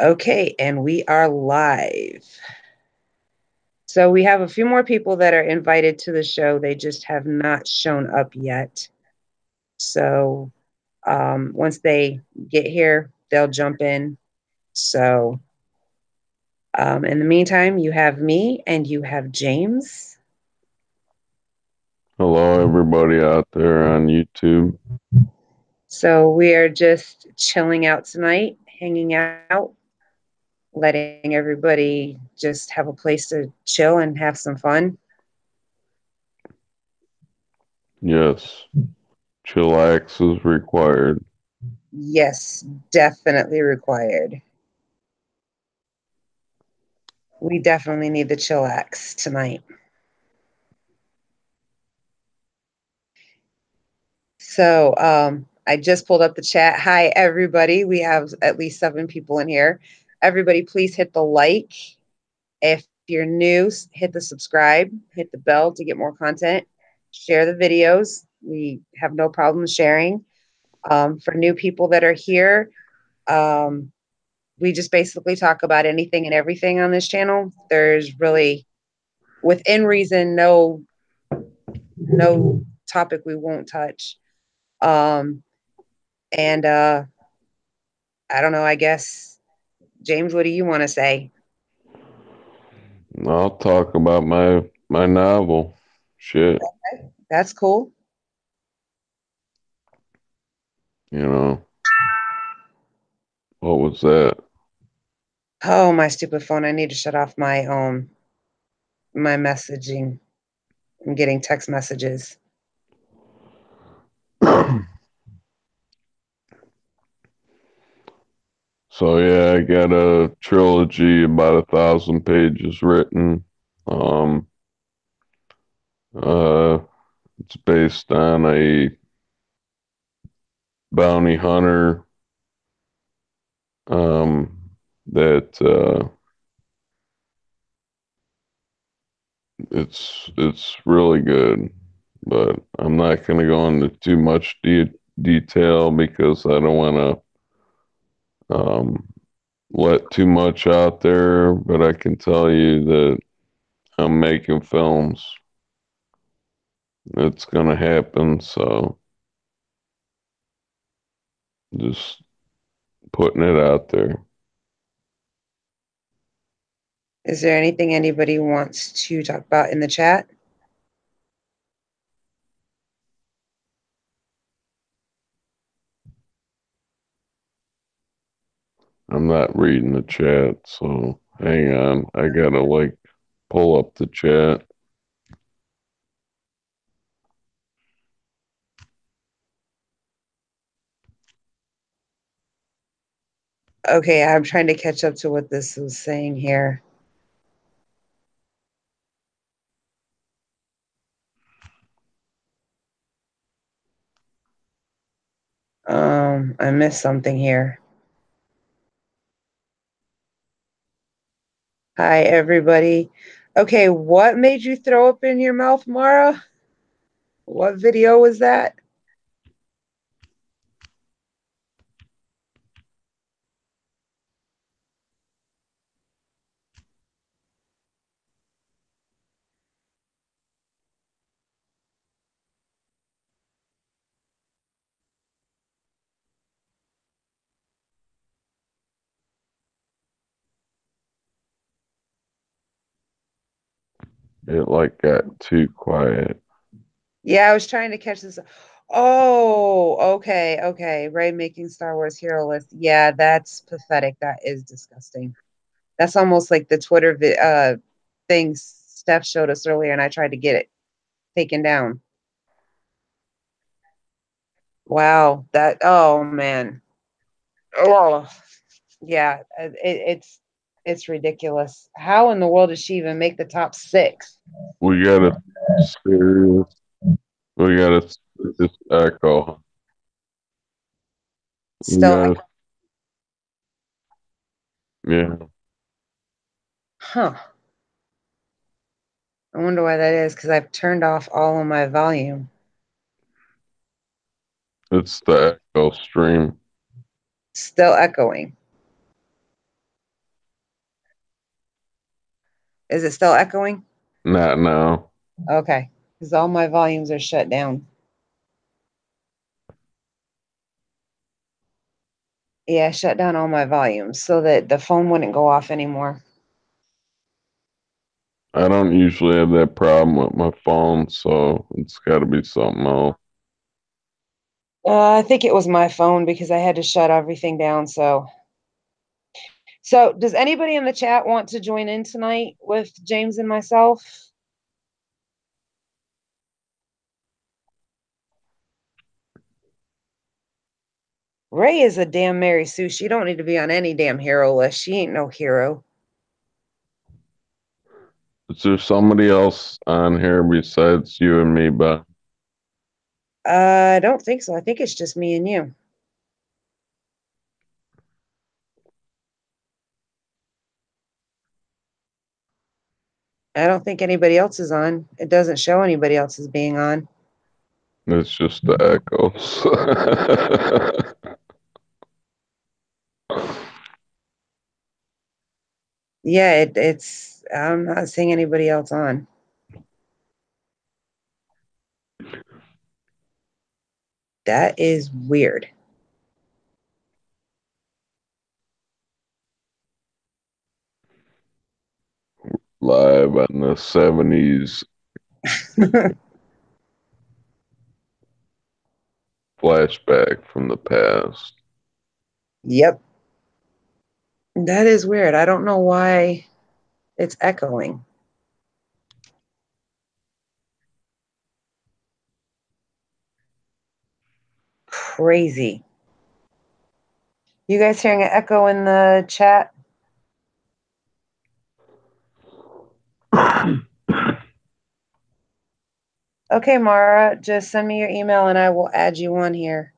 Okay, and we are live. So we have a few more people that are invited to the show. They just have not shown up yet. So once they get here, they'll jump in. So in the meantime, you have me and you have James. Hello, everybody out there on YouTube. So we are just chilling out tonight, hanging out, letting everybody just have a place to chill and have some fun. Yes, chillax is required. Yes, definitely required. We definitely need the chillax tonight. So I just pulled up the chat. Hi, everybody. We have at least 7 people in here. Everybody, please hit the like. If you're new, hit the subscribe, hit the bell to get more content. Share the videos. We have no problem sharing. For new people that are here, um, we just basically talk about anything and everything on this channel. There's really, within reason, no topic we won't touch. Um, and I don't know, I guess, James, what do you want to say? I'll talk about my novel. Shit, That's cool. you know. What was that? Oh, my stupid phone. I need to shut off my messaging. I'm getting text messages. So yeah, I got a trilogy about 1,000 pages written. Um, uh, it's based on a bounty hunter. That it's really good, but I'm not going to go into too much detail because I don't want to let too much out there. But I can tell you that I'm making films. It's going to happen, so just putting it out there. Is there anything anybody wants to talk about in the chat? I'm not reading the chat, so hang on. I gotta like pull up the chat. Okay, I'm trying to catch up to what this was saying here. I missed something here. Hi, everybody. Okay, what made you throw up in your mouth, Mara? What video was that? It like got too quiet. Yeah, I was trying to catch this. Oh, okay. Ray making Star Wars hero list. Yeah, that's pathetic. That is disgusting. That's almost like the Twitter thing Steph showed us earlier, and I tried to get it taken down. Wow, that. Oh man. Oh, yeah. It's ridiculous. How in the world did she even make the top 6? We got a serious. We got a serious echo. We Still, got yeah. huh? I wonder why that is because I've turned off all of my volume. It's the echo stream. Still echoing. Is it still echoing? Not now. Okay, because all my volumes are shut down. Yeah, I shut down all my volumes so that the phone wouldn't go off anymore. I don't usually have that problem with my phone, so it's got to be something else. I think it was my phone because I had to shut everything down. So does anybody in the chat want to join in tonight with James and myself? Ray is a damn Mary Sue. She don't need to be on any damn hero list. She ain't no hero. Is there somebody else on here besides you and me, but I don't think so. I think it's just me and you. I don't think anybody else is on. It doesn't show anybody else as being on. it's just the echoes? Yeah, it's. I'm not seeing anybody else on. That is weird. Live on the 70s flashback from the past. Yep. That is weird. I don't know why it's echoing. Crazy. You guys hearing an echo in the chat? Okay, Mara, just send me your email and I will add you on here.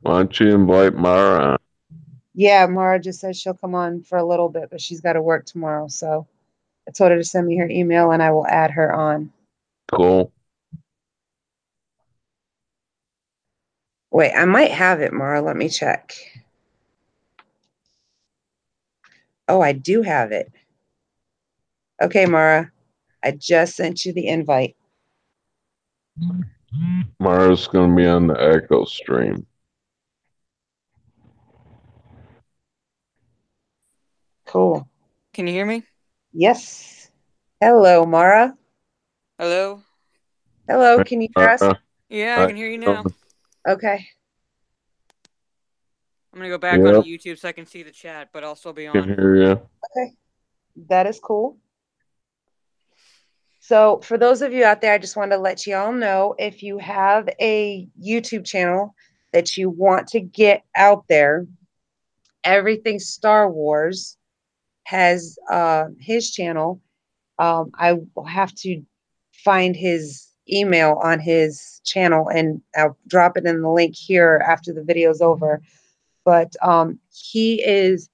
Why don't you invite Mara on? Yeah, Mara just says she'll come on for a little bit, but she's got to work tomorrow. So I told her to send me her email and I will add her on. Cool. Wait, I might have it, Mara. Let me check. Oh, I do have it. Okay, Mara, I just sent you the invite. Mara's going to be on the Echo stream. Cool. Can you hear me? Yes. Hello, Mara. Hello? Hello, can you hear us? Yeah, I can hear you now. Okay. I'm gonna go back Yep. onto YouTube so I can see the chat, but I'll still be Can on. hear you. Okay. That is cool. So for those of you out there, I just want to let you all know if you have a YouTube channel that you want to get out there, Everything Star Wars has his channel. I will have to find his email on his channel and I'll drop it in the link here after the video's over. But he is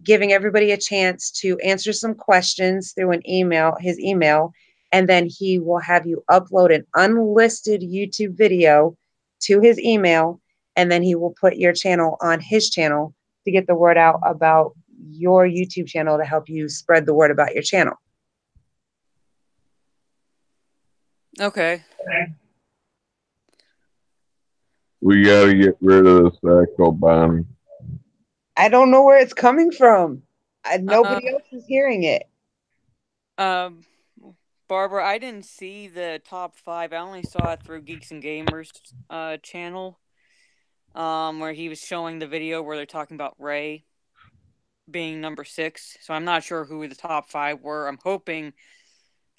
giving everybody a chance to answer some questions through his email, and then he will have you upload an unlisted YouTube video to his email, and then he will put your channel on his channel to get the word out about your YouTube channel to help you spread the word about your channel. Okay. We got to get rid of this echo, Bonnie. I don't know where it's coming from. Nobody else is hearing it. Barbara, I didn't see the top 5. I only saw it through Geeks and Gamers channel. Where he was showing the video where they're talking about Rey being number 6. So I'm not sure who the top 5 were. I'm hoping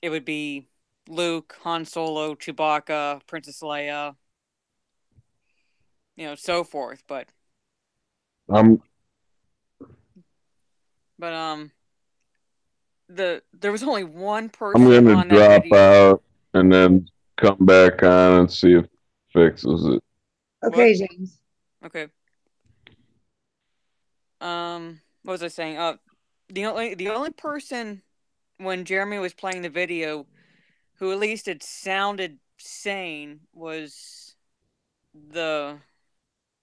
it would be Luke, Han Solo, Chewbacca, Princess Leia, so forth. But there was only one person I'm going to on that drop video. out and then come back on and see if it fixes it. Okay, What? James. Okay. What was I saying? The only person when Jeremy was playing the video who at least it sounded sane was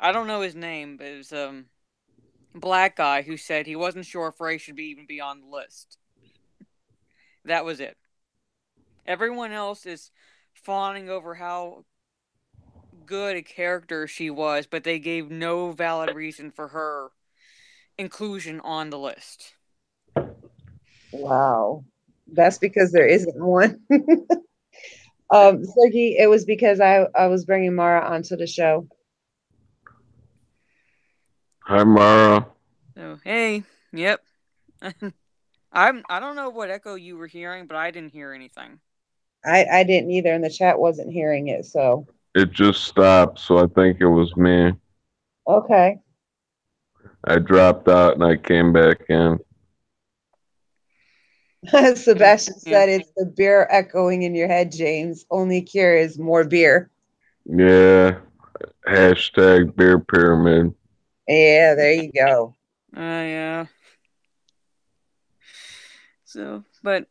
I don't know his name, but it was black guy who said he wasn't sure if Ray should even be on the list. That was it. Everyone else is fawning over how good a character she was, but they gave no valid reason for her inclusion on the list. Wow. That's because there isn't one. Sergey, it was because I was bringing Mara onto the show. Hi, Mara. So, hey, yep. I don't know what echo you were hearing, but I didn't hear anything. I didn't either, and the chat wasn't hearing it. So It just stopped, so I think it was me. okay. I dropped out and I came back in. Sebastian Yeah. said it's the beer echoing in your head, James. Only cure is more beer. Yeah. Hashtag beer pyramid. Yeah, there you go. Yeah. So, but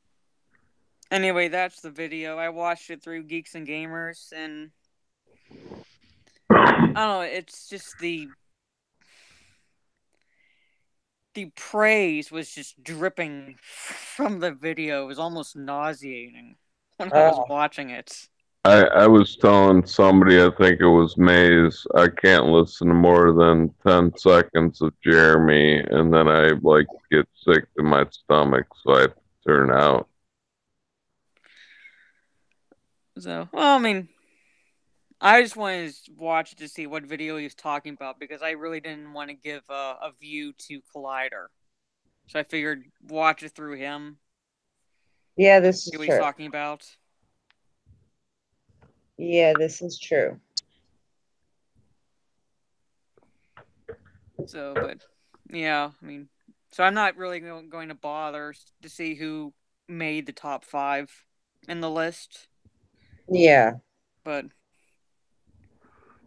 anyway, that's the video. I watched it through Geeks and Gamers, and I don't know. It's just the praise was just dripping from the video. It was almost nauseating when I was watching it. I was telling somebody, I think it was Maze, I can't listen to more than 10 seconds of Jeremy, and then I like get sick to my stomach, so I have to turn out. So, well, I mean, I just wanted to watch it to see what video he was talking about because I really didn't want to give a view to Collider. So I figured watch it through him. Yeah, this See is what he's true. talking about. Yeah, this is true. So, but yeah, I mean, so I'm not really going to bother to see who made the top 5 in the list. Yeah. But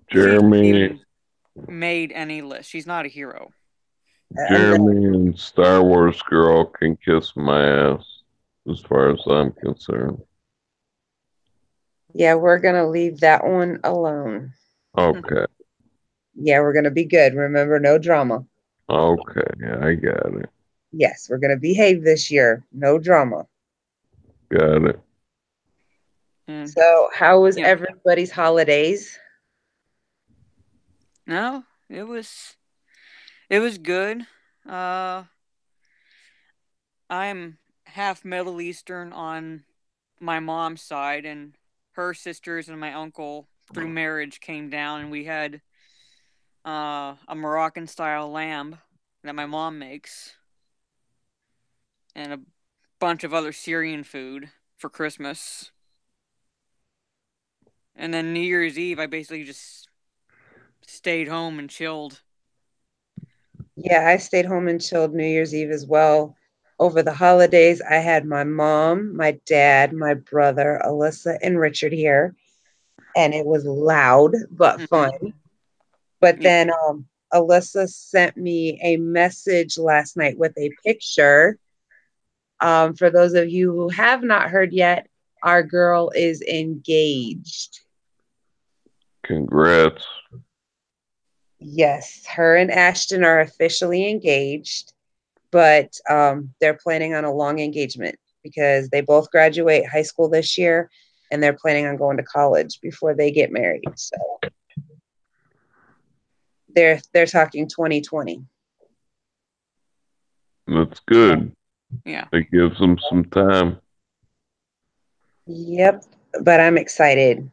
Jeremy, she even made any list. She's not a hero. Jeremy and Star Wars Girl can kiss my ass, as far as I'm concerned. Yeah, we're gonna leave that one alone. Okay. Yeah, we're gonna be good. Remember, no drama. Okay, I got it. Yes, we're gonna behave this year. No drama. Got it. And, So, how was yeah. everybody's holidays? No, it was good. I'm half Middle Eastern on my mom's side, and her sisters and my uncle through marriage came down, and we had a Moroccan style lamb that my mom makes, and a bunch of other Syrian food for Christmas. And then New Year's Eve, I basically just stayed home and chilled. Yeah, I stayed home and chilled New Year's Eve as well. Over the holidays, I had my mom, my dad, my brother, Alyssa, and Richard here, and it was loud but fun. But Yeah. then Alyssa sent me a message last night with a picture. For those of you who have not heard yet, our girl is engaged. Congrats. Yes, her and Ashton are officially engaged, but they're planning on a long engagement because they both graduate high school this year and they're planning on going to college before they get married. So they're talking 2020. That's good. Yeah. It gives them some time. Yep, but I'm excited.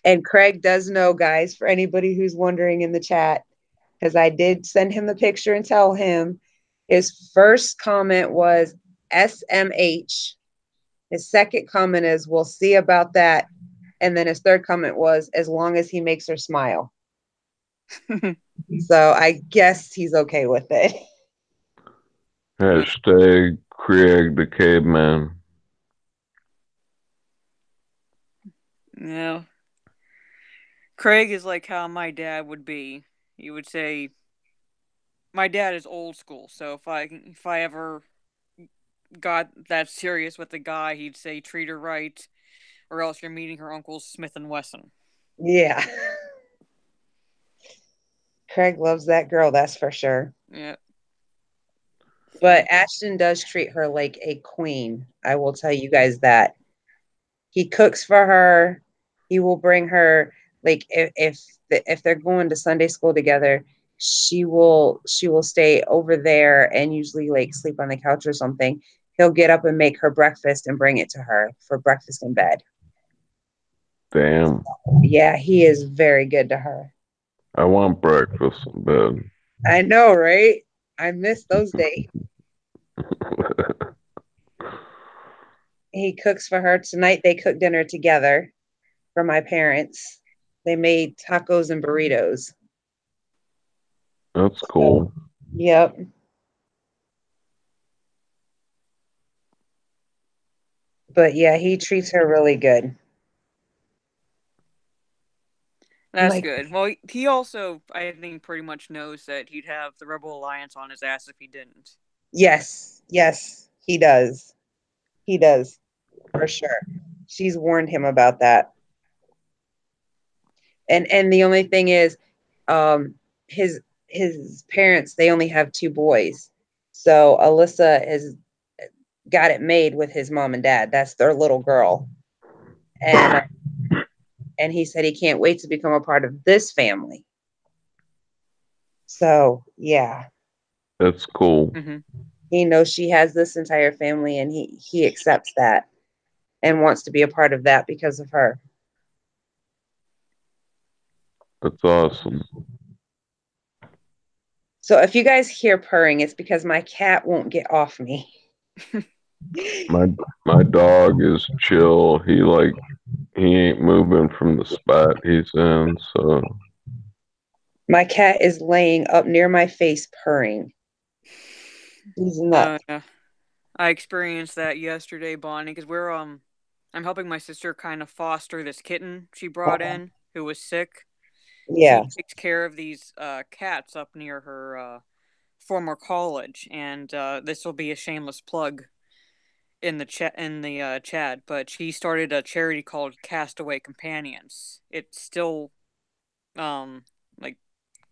And Craig does know, guys, for anybody who's wondering in the chat, because I did send him the picture and tell him. His first comment was SMH. His second comment is, we'll see about that. And then his third comment was, as long as he makes her smile. So I guess he's okay with it. Hashtag Craig the Caveman. Yeah. Craig is like how my dad would be. He would say, my dad is old school, so if I ever got that serious with a guy, he'd say treat her right, or else you're meeting her uncles Smith and Wesson. Yeah. Craig loves that girl, that's for sure. Yeah. But Ashton does treat her like a queen. I will tell you guys that. He cooks for her. He will bring her, like, if they're going to Sunday school together, she will stay over there and usually like sleep on the couch or something. He'll get up and make her breakfast and bring it to her for breakfast in bed. Damn. Yeah, he is very good to her. I want breakfast in bed. I know, right? I miss those days. He cooks for her. Tonight they cooked dinner together for my parents. They made tacos and burritos. That's cool. Yep. But yeah, he treats her really good. That's Like, good. Well, he also, I think, pretty much knows that he'd have the Rebel Alliance on his ass if he didn't. yes, yes, he does. He does, for sure. She's warned him about that. And the only thing is, um, his parents, they only have two boys. So Alyssa has got it made with his mom and dad. That's their little girl. And he said he can't wait to become a part of this family. So yeah, That's cool. Mm-hmm. he knows she has this entire family, and he accepts that and wants to be a part of that because of her. That's awesome. So if you guys hear purring, it's because my cat won't get off me. My dog is chill. He ain't moving from the spot he's in, so My cat is laying up near my face purring. He's nuts. Yeah. I experienced that yesterday, Bonnie, because I'm helping my sister kind of foster this kitten she brought in who was sick. Yeah. She takes care of these cats up near her former college, and this will be a shameless plug in the chat, but she started a charity called Castaway Companions. It's still like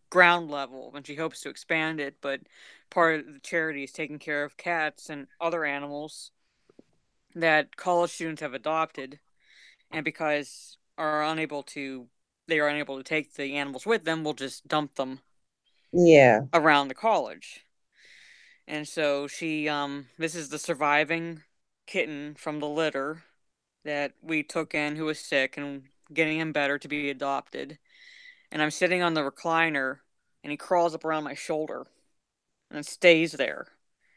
ground level, and she hopes to expand it, but part of the charity is taking care of cats and other animals that college students have adopted, and because they are unable to take the animals with them, will just dump them Yeah. around the college. And so this is the surviving kitten from the litter that we took in who was sick and getting him better to be adopted. And I'm sitting on the recliner and he crawls up around my shoulder and stays there.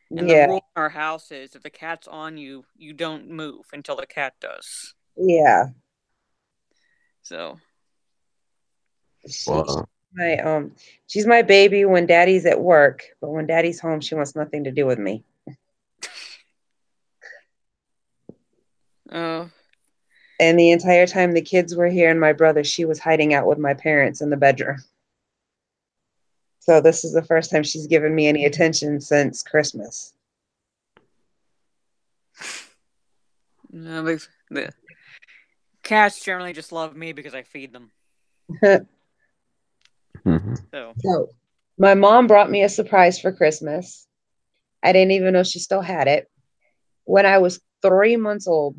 And the Yeah. rule in our house is if the cat's on you, you don't move until the cat does. Yeah. So wow. She's my baby when daddy's at work, but when daddy's home, she wants nothing to do with me. And the entire time the kids were here and my brother, she was hiding out with my parents in the bedroom. So this is the first time she's given me any attention since Christmas. no, the cats generally just love me because I feed them. So my mom brought me a surprise for Christmas. I didn't even know she still had it. When I was 3 months old,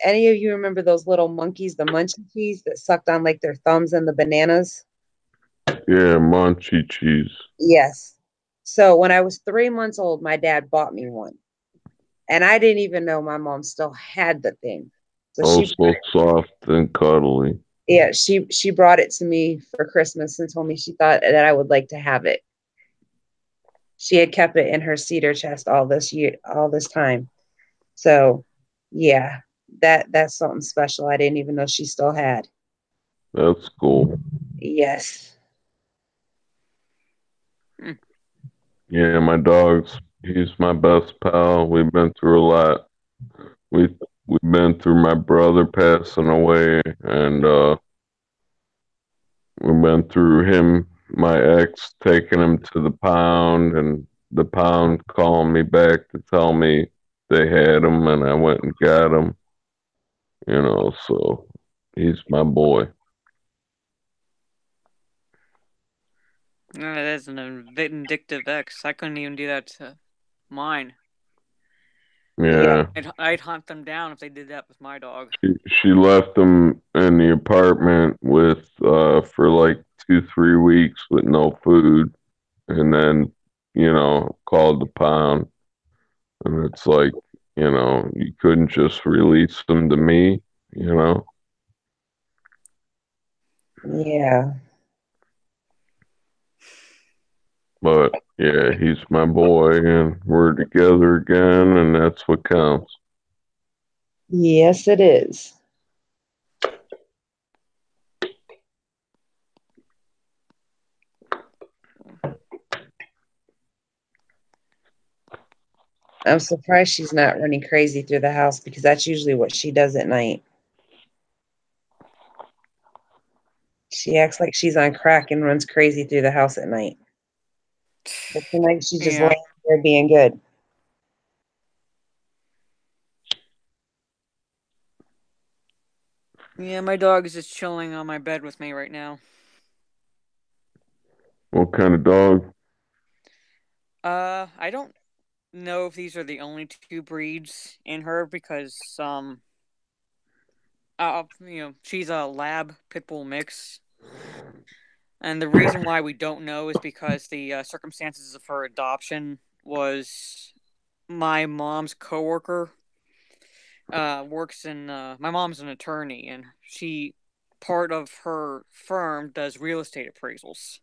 any of you remember those little monkeys, the munchies that sucked on like their thumbs and the bananas? Yeah, Munchie cheese. Yes. So when I was 3 months old, my dad bought me one. And I didn't even know my mom still had the thing. So so soft and cuddly. Yeah, she brought it to me for Christmas and told me she thought that I would like to have it. She had kept it in her cedar chest all this time. So yeah, that's something special I didn't even know she still had. That's cool. Yes. Yeah, my he's my best pal. We've been through a lot. We've been through my brother passing away, and we've been through my ex taking him to the pound, and the pound calling me back to tell me they had him, and I went and got him. So he's my boy. That's an vindictive ex. I couldn't even do that to mine. Yeah. I'd hunt them down if they did that with my dog. She left him in the apartment with for like 2-3 weeks with no food, and then called the pound, and it's like you couldn't just release them to me, you know. Yeah. But yeah, he's my boy, and we're together again, and that's what counts. Yes, it is. I'm surprised she's not running crazy through the house because that's usually what she does at night. She acts like she's on crack and runs crazy through the house at night. But tonight she's just laying there being good. Yeah, my dog is just chilling on my bed with me right now. What kind of dog? I don't know if these are the only two breeds in her because she's a lab pit bull mix. And the reason why we don't know is because the circumstances of her adoption was my mom's coworker works in my mom's an attorney, and part of her firm does real estate appraisals.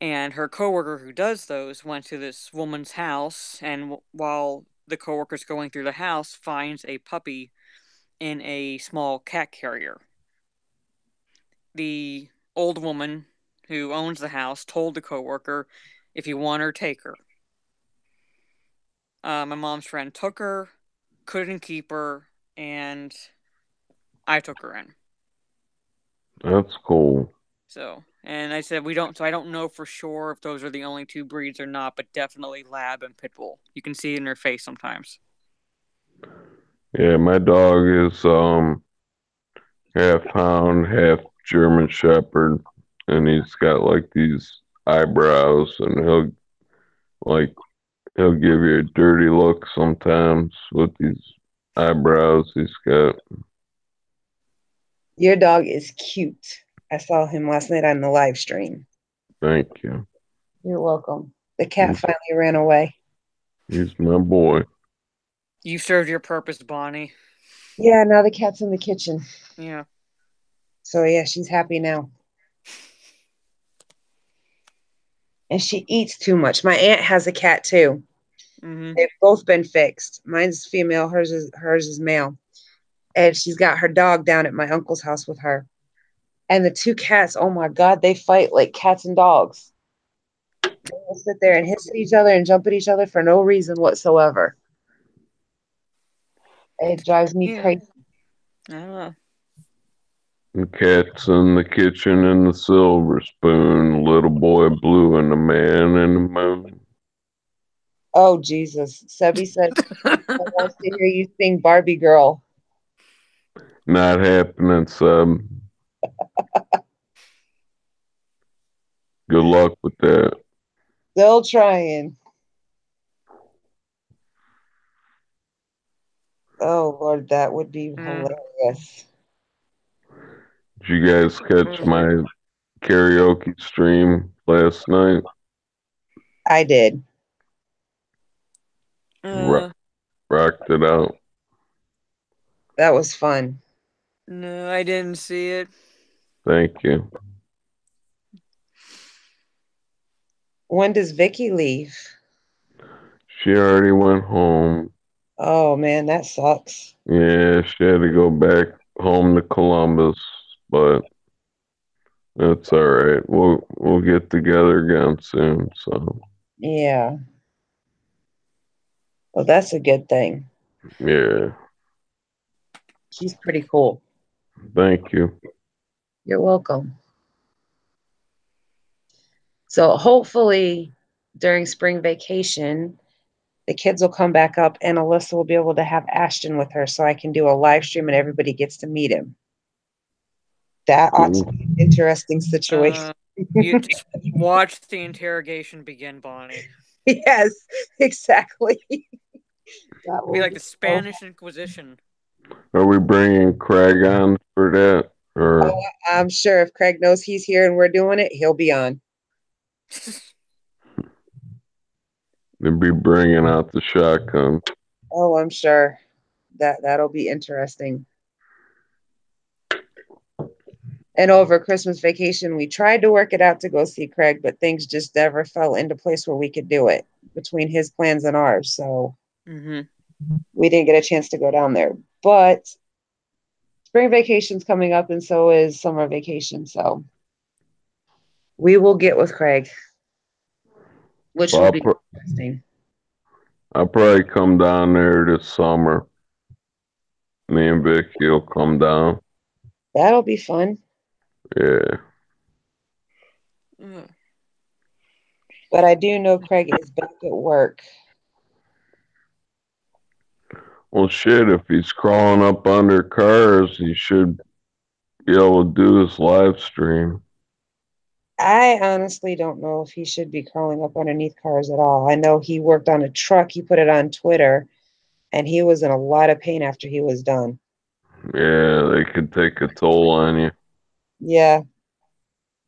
And her coworker who does those went to this woman's house, and while the coworker's going through the house, finds a puppy in a small cat carrier. The old woman who owns the house told the coworker, "If you want her, take her." My mom's friend took her, couldn't keep her, and I took her in. That's cool. And I said I don't know for sure if those are the only two breeds or not, but definitely lab and pit bull. You can see it in her face sometimes. Yeah, my dog is half hound, half German Shepherd, and he's got like these eyebrows, and he'll give you a dirty look sometimes with these eyebrows he's got. Your dog is cute. I saw him last night on the live stream. Thank you. You're welcome. The cat finally ran away. He's my boy. You served your purpose, Bonnie. Yeah, now the cat's in the kitchen. Yeah. So yeah, she's happy now. And she eats too much. My aunt has a cat too. Mm-hmm. They've both been fixed. Mine's female, hers is male. And she's got her dog down at my uncle's house with her. And the two cats, oh my God, they fight like cats and dogs. They will sit there and hiss at each other and jump at each other for no reason whatsoever. It drives me crazy. The cat's in the kitchen and the silver spoon, little boy blue and the man in the moon. Oh, Jesus. Sebby said, I want to hear you sing Barbie Girl. Not happening, Seb. Good luck with that. Still trying. Oh, Lord, that would be hilarious. Did you guys catch my karaoke stream last night? I did. Rocked it out. That was fun. No, I didn't see it. Thank you. When does Vicky leave? She already went home. Oh, man, that sucks. Yeah, she had to go back home to Columbus, but that's all right. We'll get together again soon. So yeah. Well, that's a good thing. Yeah. She's pretty cool. Thank you. You're welcome. So hopefully during spring vacation, the kids will come back up and Alyssa will be able to have Ashton with her so I can do a live stream and everybody gets to meet him. That ought to be an interesting situation. You just watch the interrogation begin, Bonnie. Yes, exactly. That It'd be will like be the so Spanish Inquisition. Are we bringing Craig on for that? Or Oh, I'm sure if Craig knows he's here and we're doing it, he'll be on. they'd be bringing out the shotgun? Oh, I'm sure that'll be interesting. And over Christmas vacation, we tried to work it out to go see Craig, but things just never fell into place where we could do it between his plans and ours. So we didn't get a chance to go down there. But spring vacation's coming up, and so is summer vacation. So we will get with Craig, which Well, will be interesting. I'll probably come down there this summer. Me and Vicky will come down. That'll be fun. Yeah. But I do know Craig is back at work. Well, shit, if he's crawling up under cars, he should be able to do his live stream. I honestly don't know if he should be crawling up underneath cars at all. I know he worked on a truck. He put it on Twitter, and he was in a lot of pain after he was done. Yeah, they could take a toll on you. Yeah.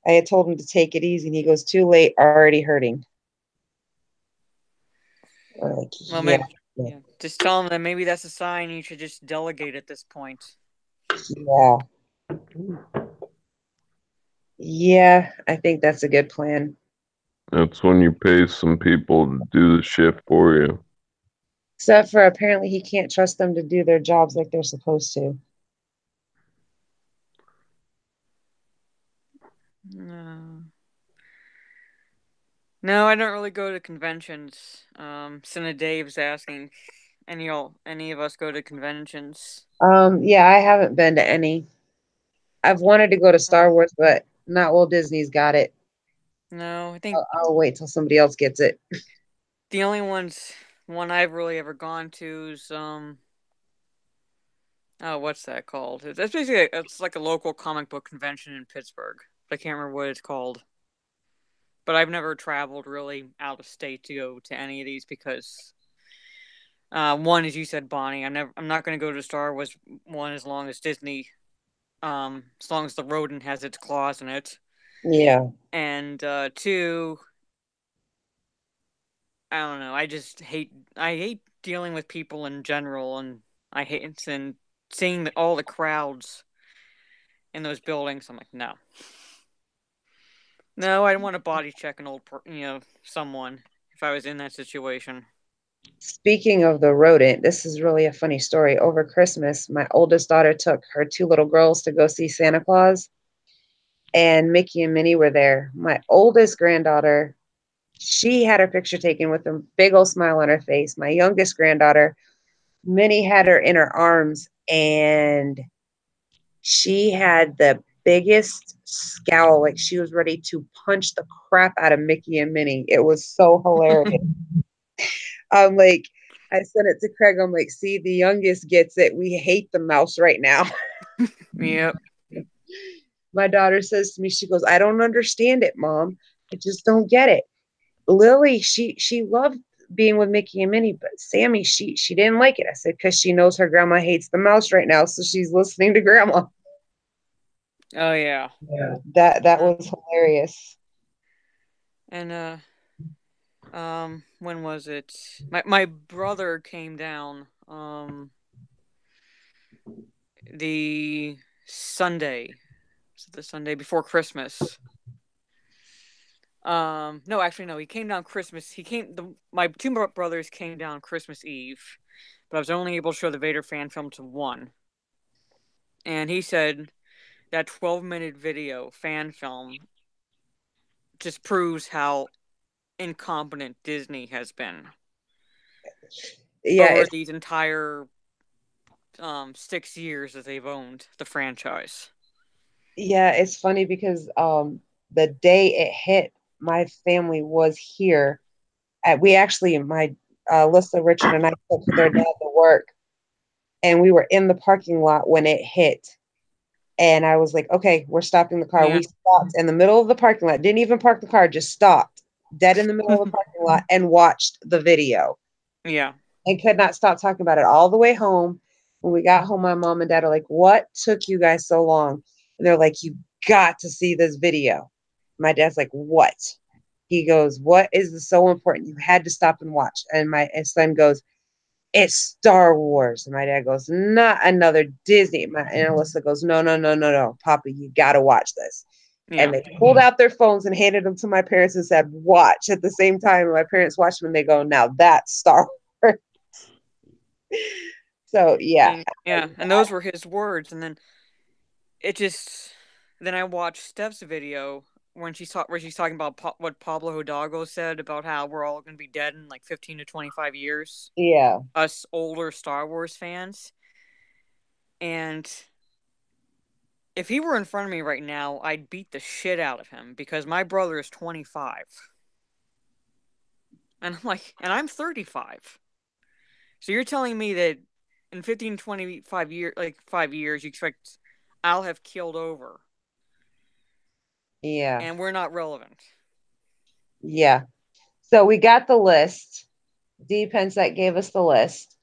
I had told him to take it easy, and he goes, too late, already hurting. Like, Well, yeah. maybe just tell him that maybe that's a sign you should just delegate at this point. Yeah. Yeah, I think that's a good plan. That's when you pay some people to do the shit for you. Except for apparently he can't trust them to do their jobs like they're supposed to. No, I don't really go to conventions. Cinna Dave's asking, any of us go to conventions? Yeah, I haven't been to any. I've wanted to go to Star Wars, but not while Disney's got it. No, I think I'll wait till somebody else gets it. the only one I've really ever gone to is oh, what's that called? That's basically it's like a local comic book convention in Pittsburgh. I can't remember what it's called. But I've never traveled really out of state to go to any of these because one, as you said, Bonnie, I'm not going to go to Star Wars one as long as Disney, as long as the rodent has its claws in it. Yeah. And two, I don't know. I hate dealing with people in general, and I hate seeing all the crowds in those buildings. I'm like, no, I don't want to body check an someone if I was in that situation. Speaking of the rodent, this is really a funny story. Over Christmas, my oldest daughter took her two little girls to go see Santa Claus, and Mickey and Minnie were there. My oldest granddaughter, she had her picture taken with a big old smile on her face. My youngest granddaughter, Minnie, had her in her arms, and she had the biggest scowl, like she was ready to punch the crap out of Mickey and Minnie. It was so hilarious. I'm like, I sent it to Craig. I'm like, see, the youngest gets it. We hate the mouse right now. Yep. My daughter says to me, she goes, I don't understand it, Mom. I just don't get it. Lily, she loved being with Mickey and Minnie, but Sammy, she didn't like it. I said, because she knows her grandma hates the mouse right now, so she's listening to grandma. Oh yeah. That was hilarious. And when was it? My brother came down the Sunday. Was it the Sunday before Christmas? No, actually no, he came down Christmas. My two brothers came down Christmas Eve, but I was only able to show the Vader fan film to one. And he said that 12-minute video fan film just proves how incompetent Disney has been. Yeah, over these entire 6 years that they've owned the franchise. yeah, it's funny because the day it hit, my family was here. We actually, my Alyssa, Richard, and I took their dad to work, and we were in the parking lot when it hit. And I was like, okay, we're stopping the car. Yeah. We stopped in the middle of the parking lot, didn't even park the car, just stopped dead in the middle of the parking lot and watched the video. Yeah. And could not stop talking about it all the way home. When we got home, my mom and dad are like, what took you guys so long? And they're like, you got to see this video. My dad's like, what? He goes, what is so important? You had to stop and watch. And my son goes, it's Star Wars. And my dad goes, not another Disney. And Alyssa goes, no, no, no, no, no. Papa, you got to watch this. Yeah. And they pulled out their phones and handed them to my parents and said, watch at the same time. And my parents watched them and they go, now that's Star Wars. So, yeah. Yeah. And those were his words. And then then I watched Steph's video where she's talking about what Pablo Hidalgo said about how we're all going to be dead in like 15 to 25 years. Yeah. Us older Star Wars fans. And if he were in front of me right now, I'd beat the shit out of him because my brother is 25. And I'm 35. So you're telling me that in 15 to 25 years, like 5 years, you expect I'll have killed over. Yeah. And we're not relevant. Yeah. So we got the list. D Pensek gave us the list.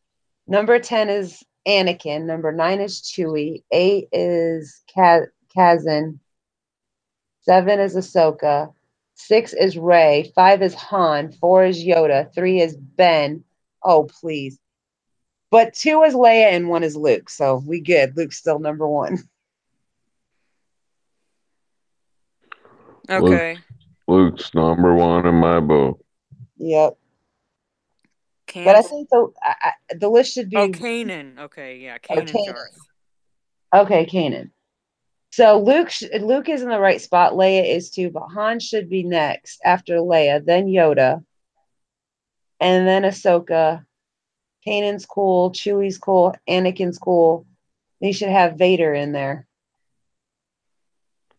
Number 10 is Anakin. Number 9 is Chewie. 8 is Kazan. 7 is Ahsoka. 6 is Rey. 5 is Han. 4 is Yoda. 3 is Ben. Oh, please. But 2 is Leia and 1 is Luke. So we good. Luke's still number 1. Okay. Luke's number 1 in my book. Yep. But I think the list should be. Oh, Kanan. Okay, yeah, Kanan Jarth. Okay, Kanan. So Luke is in the right spot. Leia is too, but Han should be next after Leia, then Yoda, and then Ahsoka. Kanan's cool. Chewie's cool. Anakin's cool. They should have Vader in there.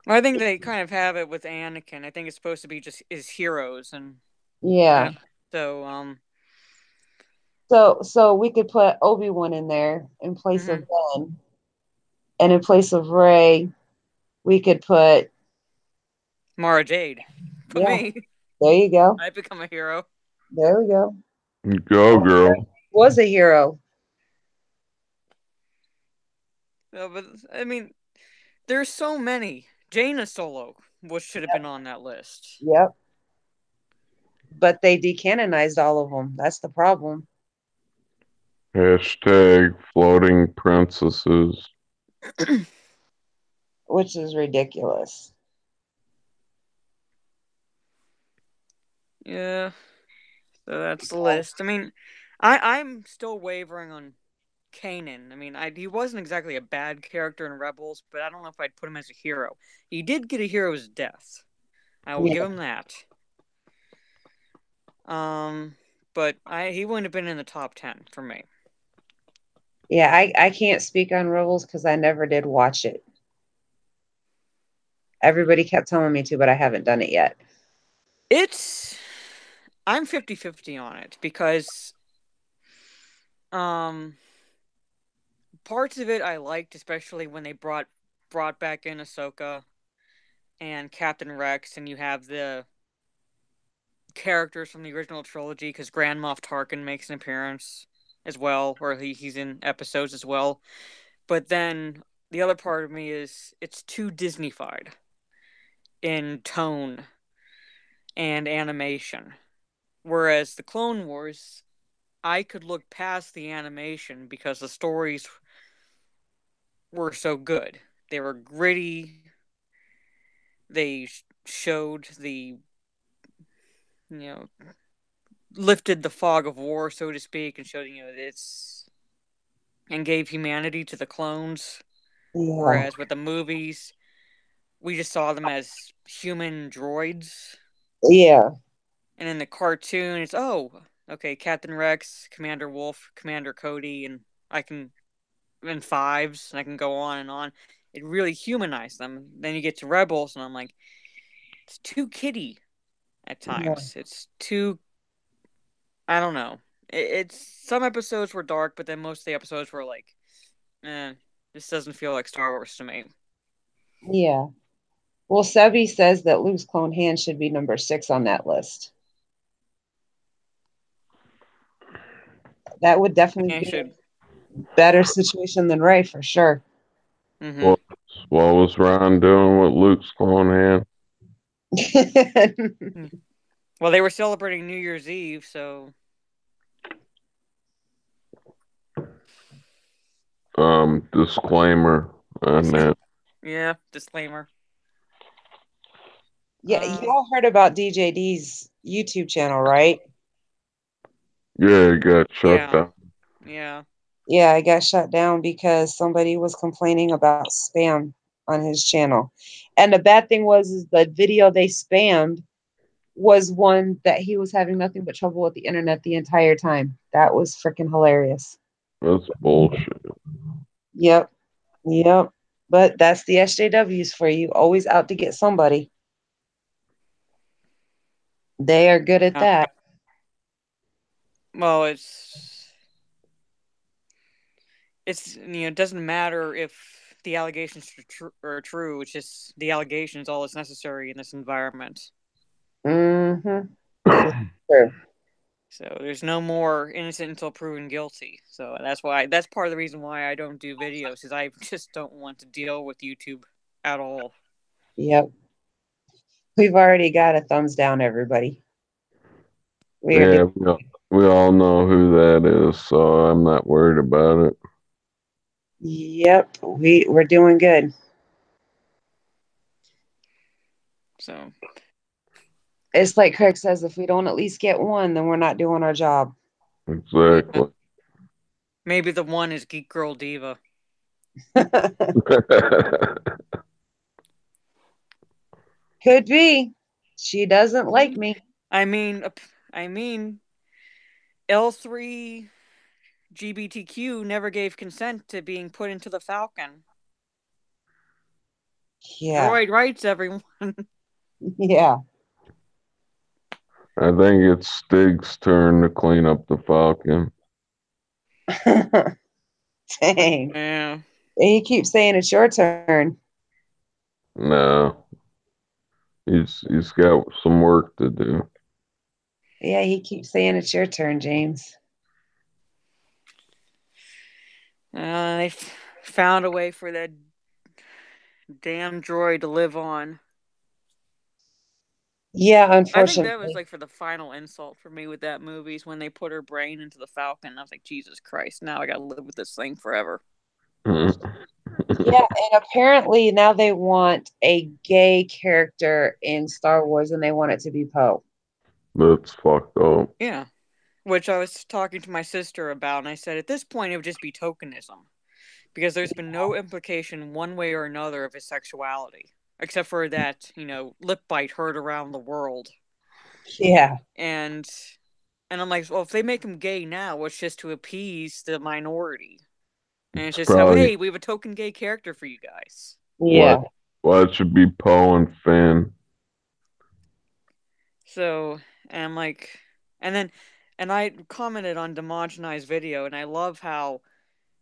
I think they kind of have it with Anakin. I think it's supposed to be just his heroes, and yeah. So we could put Obi-Wan in there in place of Ben, and in place of Rey, we could put Mara Jade. For me, there you go. I become a hero. There we go. Go, girl. Was a hero. No, but I mean, there's so many. Jaina Solo, which should have been on that list. Yep. But they decanonized all of them. That's the problem. Hashtag floating princesses. Which is ridiculous. Yeah. So that's the list. I mean, I'm still wavering on Kanan. I mean, he wasn't exactly a bad character in Rebels, but I don't know if I'd put him as a hero. He did get a hero's death. I will give him that. But he wouldn't have been in the top 10 for me. Yeah, I can't speak on Rebels because I never did watch it. Everybody kept telling me to, but I haven't done it yet. I'm 50-50 on it because parts of it I liked, especially when they brought back in Ahsoka and Captain Rex, and you have the characters from the original trilogy because Grand Moff Tarkin makes an appearance as well, or he's in episodes as well. But then the other part of me is it's too Disney-fied in tone and animation. Whereas the Clone Wars, I could look past the animation because the stories were so good. They were gritty. They showed lifted the fog of war, so to speak, and showed, and gave humanity to the clones. Yeah. Whereas with the movies, we just saw them as human droids. Yeah. And in the cartoon, it's, Captain Rex, Commander Wolf, Commander Cody, and Fives, and I can go on and on. It really humanized them. Then you get to Rebels, and I'm like, it's too kiddie at times. Yeah. It's too, I don't know. It's some episodes were dark, but then most of the episodes were like, this doesn't feel like Star Wars to me. Yeah. Well, Sebi says that Luke's clone hand should be number 6 on that list. That would definitely Yeah, be should. a better situation than Ray for sure. Mm-hmm. What was Ron doing with Luke's clone hand? Well, they were celebrating New Year's Eve, so Disclaimer on that. yeah, disclaimer. Yeah, y'all heard about DJD's YouTube channel, right? Yeah, it got shut Yeah. down. Yeah. Yeah, I got shut down because somebody was complaining about spam on his channel. And the bad thing was is the video they spammed was one that he was having nothing but trouble with the internet the entire time. That was freaking hilarious. That's bullshit. Yep. Yep. But that's the SJWs for you. Always out to get somebody. They are good at that. Well, it's it doesn't matter if the allegations are true. It's just the allegations all that's necessary in this environment. Mm-hmm. True. So there's no more innocent until proven guilty. So that's part of the reason why I don't do videos, is I just don't want to deal with YouTube at all. Yep. We've already got a thumbs down, everybody. Yeah, we all know who that is, so I'm not worried about it. Yep, we're doing good. So It's like Craig says, if we don't at least get one, then we're not doing our job. Exactly. Yeah. Maybe the one is Geek Girl Diva. Could be. She doesn't like me. I mean, L3 GBTQ never gave consent to being put into the Falcon. Yeah. Droid rights, everyone. Yeah. I think it's Stig's turn to clean up the Falcon. Dang. Yeah. He keeps saying it's your turn. No. He's got some work to do. Yeah, he keeps saying it's your turn, James. They found a way for that damn droid to live on. Yeah, unfortunately. I think that was like for the final insult for me with that movie is when they put her brain into the Falcon. I was like, Jesus Christ, now I gotta live with this thing forever. Yeah, and apparently now they want a gay character in Star Wars and they want it to be Poe. That's fucked up. Yeah. Which I was talking to my sister about, and I said at this point it would just be tokenism. Because there's been no implication one way or another of his sexuality. Except for that, lip bite heard around the world. Yeah. And I'm like, well, if they make him gay now, it's just to appease the minority. And it's just, hey, we have a token gay character for you guys. Yeah. Well, it should be Poe and Finn. So, and I'm like, and I commented on Demongenized video, and I love how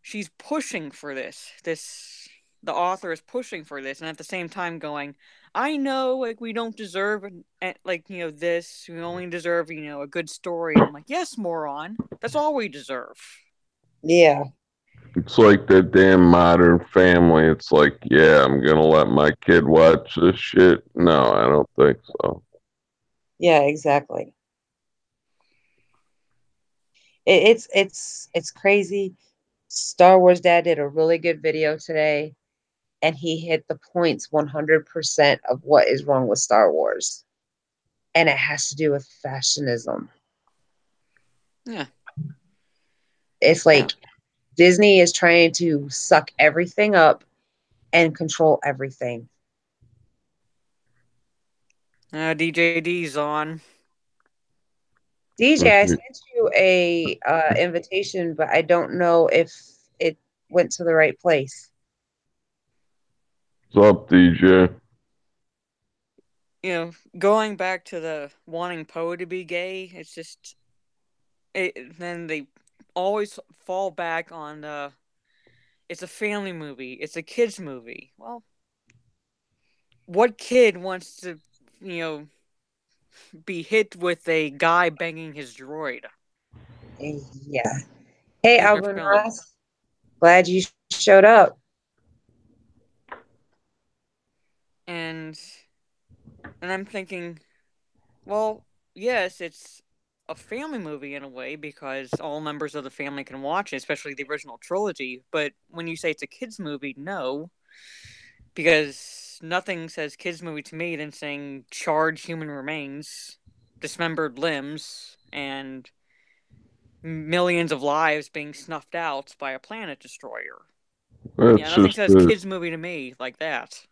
she's pushing for this. The author is pushing for this, and at the same time going, I know, like, we don't deserve, this. We only deserve, a good story. And I'm like, yes, moron. That's all we deserve. Yeah. It's like that damn Modern Family. It's like, yeah, I'm gonna let my kid watch this shit. No, I don't think so. Yeah, exactly. It's crazy. Star Wars Dad did a really good video today, and he hit the points 100% of what is wrong with Star Wars. And it has to do with fashionism. Yeah. It's like Disney is trying to suck everything up and control everything. DJD's on. DJ, I sent you a invitation, but I don't know if it went to the right place. What's up, DJ? Going back to the wanting Poe to be gay, it's just then they always fall back on it's a family movie, it's a kids movie. Well, what kid wants to, be hit with a guy banging his droid? Yeah. Hey, Neither Alvin film. Ross. Glad you showed up. And I'm thinking, well, yes, it's a family movie in a way because all members of the family can watch it, especially the original trilogy. But when you say it's a kids movie, no, because nothing says kids movie to me than saying charred human remains, dismembered limbs, and millions of lives being snuffed out by a planet destroyer. Yeah, That's nothing just says kids movie to me like that.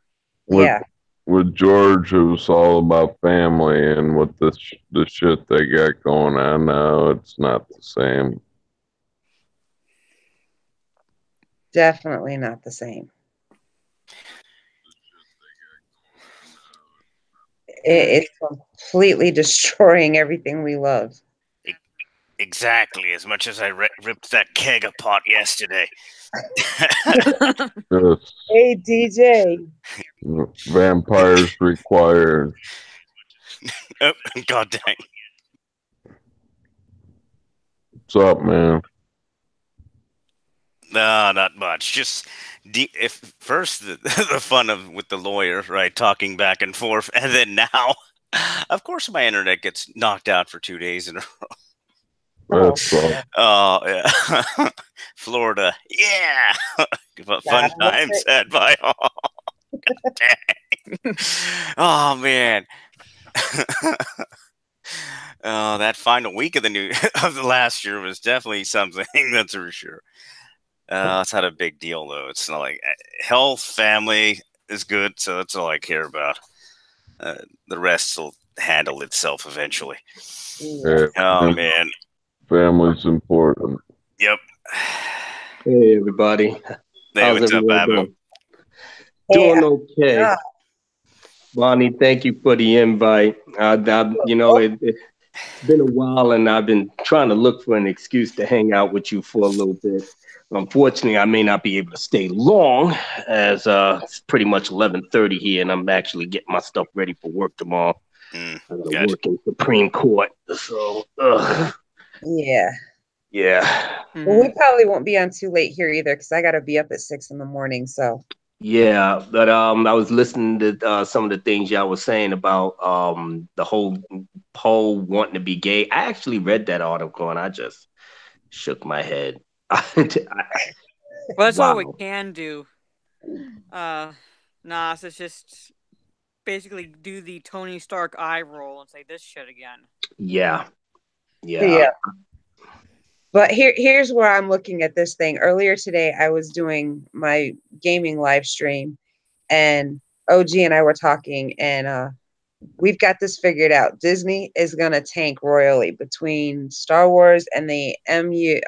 with Yeah. with George. It was all about family, and with the shit they got going on now, it's not the same. Definitely not the same. It's completely destroying everything we love. Exactly. As much as I ripped that keg apart yesterday. Yes, Hey, DJ. vampires required. Oh, God dang. What's up, man? No, not much. Just if first the fun of with the lawyer, right, talking back and forth, and then now, of course, my internet gets knocked out for 2 days in a row. That's all. Oh yeah, Florida, yeah, fun times had by all. Dang. Oh man. Oh, that final week of the last year was definitely something. That's for sure. It's not a big deal though. It's not like health, family is good, so that's all I care about. The rest will handle itself eventually. Yeah, Oh man. family's important. Yep. Hey everybody. Hey, How's what's up, everyone Abu? doing? Doing okay. Yeah. Bonnie, thank you for the invite. It's been a while and I've been trying to look for an excuse to hang out with you for a little bit. Unfortunately, I may not be able to stay long as it's pretty much 11:30 here and I'm actually getting my stuff ready for work tomorrow. I gotta Gotcha. work in Supreme Court. So, Yeah. yeah. Well, we probably won't be on too late here either because I got to be up at 6 a.m. So. Yeah, but I was listening to some of the things y'all was saying about the whole Poe wanting to be gay. I actually read that article and I just shook my head. Well, that's all we Wow. can do. Nas, it's just basically do the Tony Stark eye roll and say this shit again. Yeah. But here's where I'm looking at this thing. Earlier today, I was doing my gaming live stream, and OG and I were talking, and we've got this figured out. Disney is gonna tank royally between Star Wars and the MCU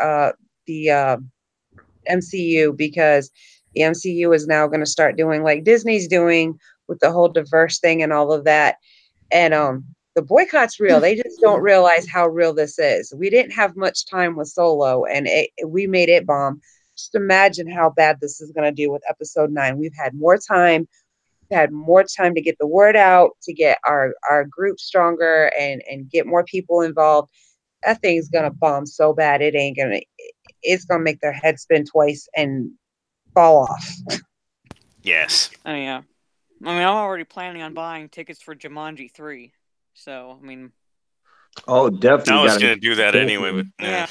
because the MCU is now gonna start doing like Disney's doing with the whole diverse thing and all of that. And the boycott's real. They just don't realize how real this is. We didn't have much time with Solo, and we made it bomb. Just imagine how bad this is going to do with Episode 9. We've had more time. We've had more time to get the word out, to get our group stronger, and get more people involved. That thing's going to bomb so bad it's going to make their head spin twice and fall off. Yes. Oh yeah. I mean, I'm already planning on buying tickets for Jumanji 3. So, I mean... Oh, definitely. I was going to do that anyway, but... Yeah.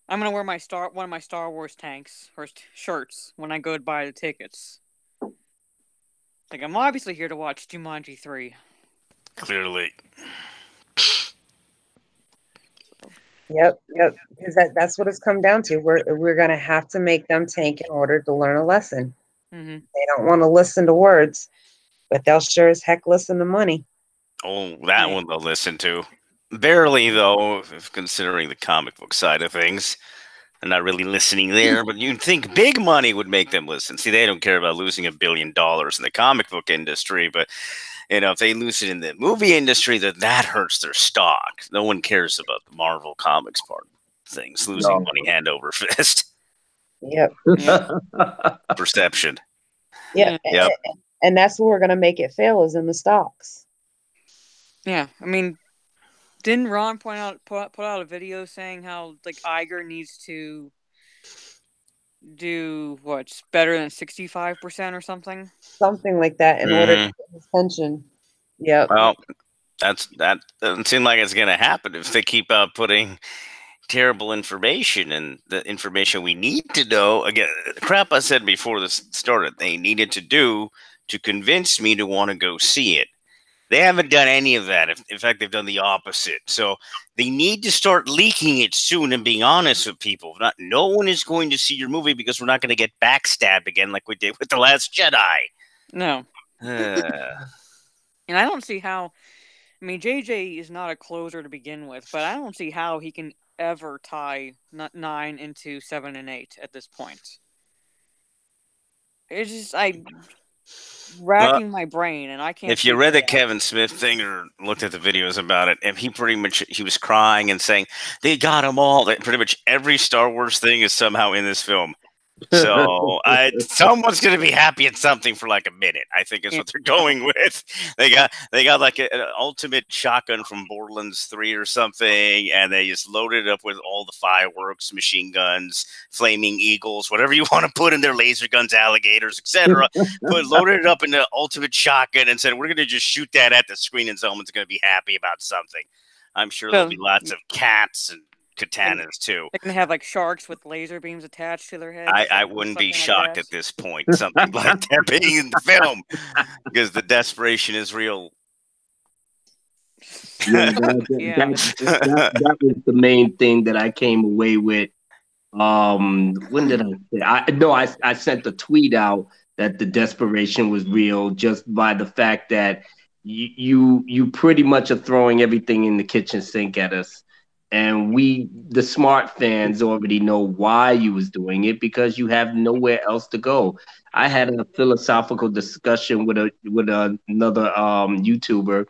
I'm going to wear one of my Star Wars tanks, or shirts, when I go to buy the tickets. Like, I'm obviously here to watch Jumanji 3. Clearly. Yep. Because that's what it's come down to. We're going to have to make them tank in order to learn a lesson. Mm-hmm. They don't want to listen to words, but they'll sure as heck listen to money. Oh, that one they'll listen to. Barely, though, if considering the comic book side of things. They're not really listening there, but you'd think big money would make them listen. See, they don't care about losing $1 billion in the comic book industry, but, if they lose it in the movie industry, that hurts their stock. No one cares about the Marvel Comics part of things, losing money hand over fist. Yep. Perception. Yep. Yep. And that's where we're going to make it fail, is in the stocks. Yeah, I mean, didn't Ron put out a video saying how like Iger needs to do what's better than 65% or something? Something like that in order to get his pension. Yep. Well, that doesn't seem like it's going to happen if they keep putting terrible information, and the information we need to know. Again, crap I said before this started, they needed to do to convince me to want to go see it. They haven't done any of that. In fact, they've done the opposite. So they need to start leaking it soon and being honest with people. Not, no one is going to see your movie because we're not going to get backstabbed again like we did with The Last Jedi. No. And I don't see how. I mean, JJ is not a closer to begin with, but I don't see how he can ever tie 9 into 7 and 8 at this point. It's just racking my brain, and I can't. If you read the Kevin Smith thing or looked at the videos about it, and he was crying and saying they got them all. That pretty much every Star Wars thing is somehow in this film. So someone's going to be happy at something for like a minute. I think is what they're going with. They got like an ultimate shotgun from Borderlands 3 or something, and they just loaded it up with all the fireworks, machine guns, flaming eagles, whatever you want to put in there, laser guns, alligators, etc. Loaded it up in the ultimate shotgun and said, "We're going to just shoot that at the screen, and someone's going to be happy about something." I'm sure there'll be lots of cats and katanas too. They can have like sharks with laser beams attached to their heads. I wouldn't be shocked at this point, something like that being in the film, because the desperation is real. Yeah, that was the main thing that I came away with. When did I say? I sent the tweet out that the desperation was real, just by the fact that you pretty much are throwing everything in the kitchen sink at us. And the smart fans already know why you was doing it, because you have nowhere else to go. I had a philosophical discussion with another YouTuber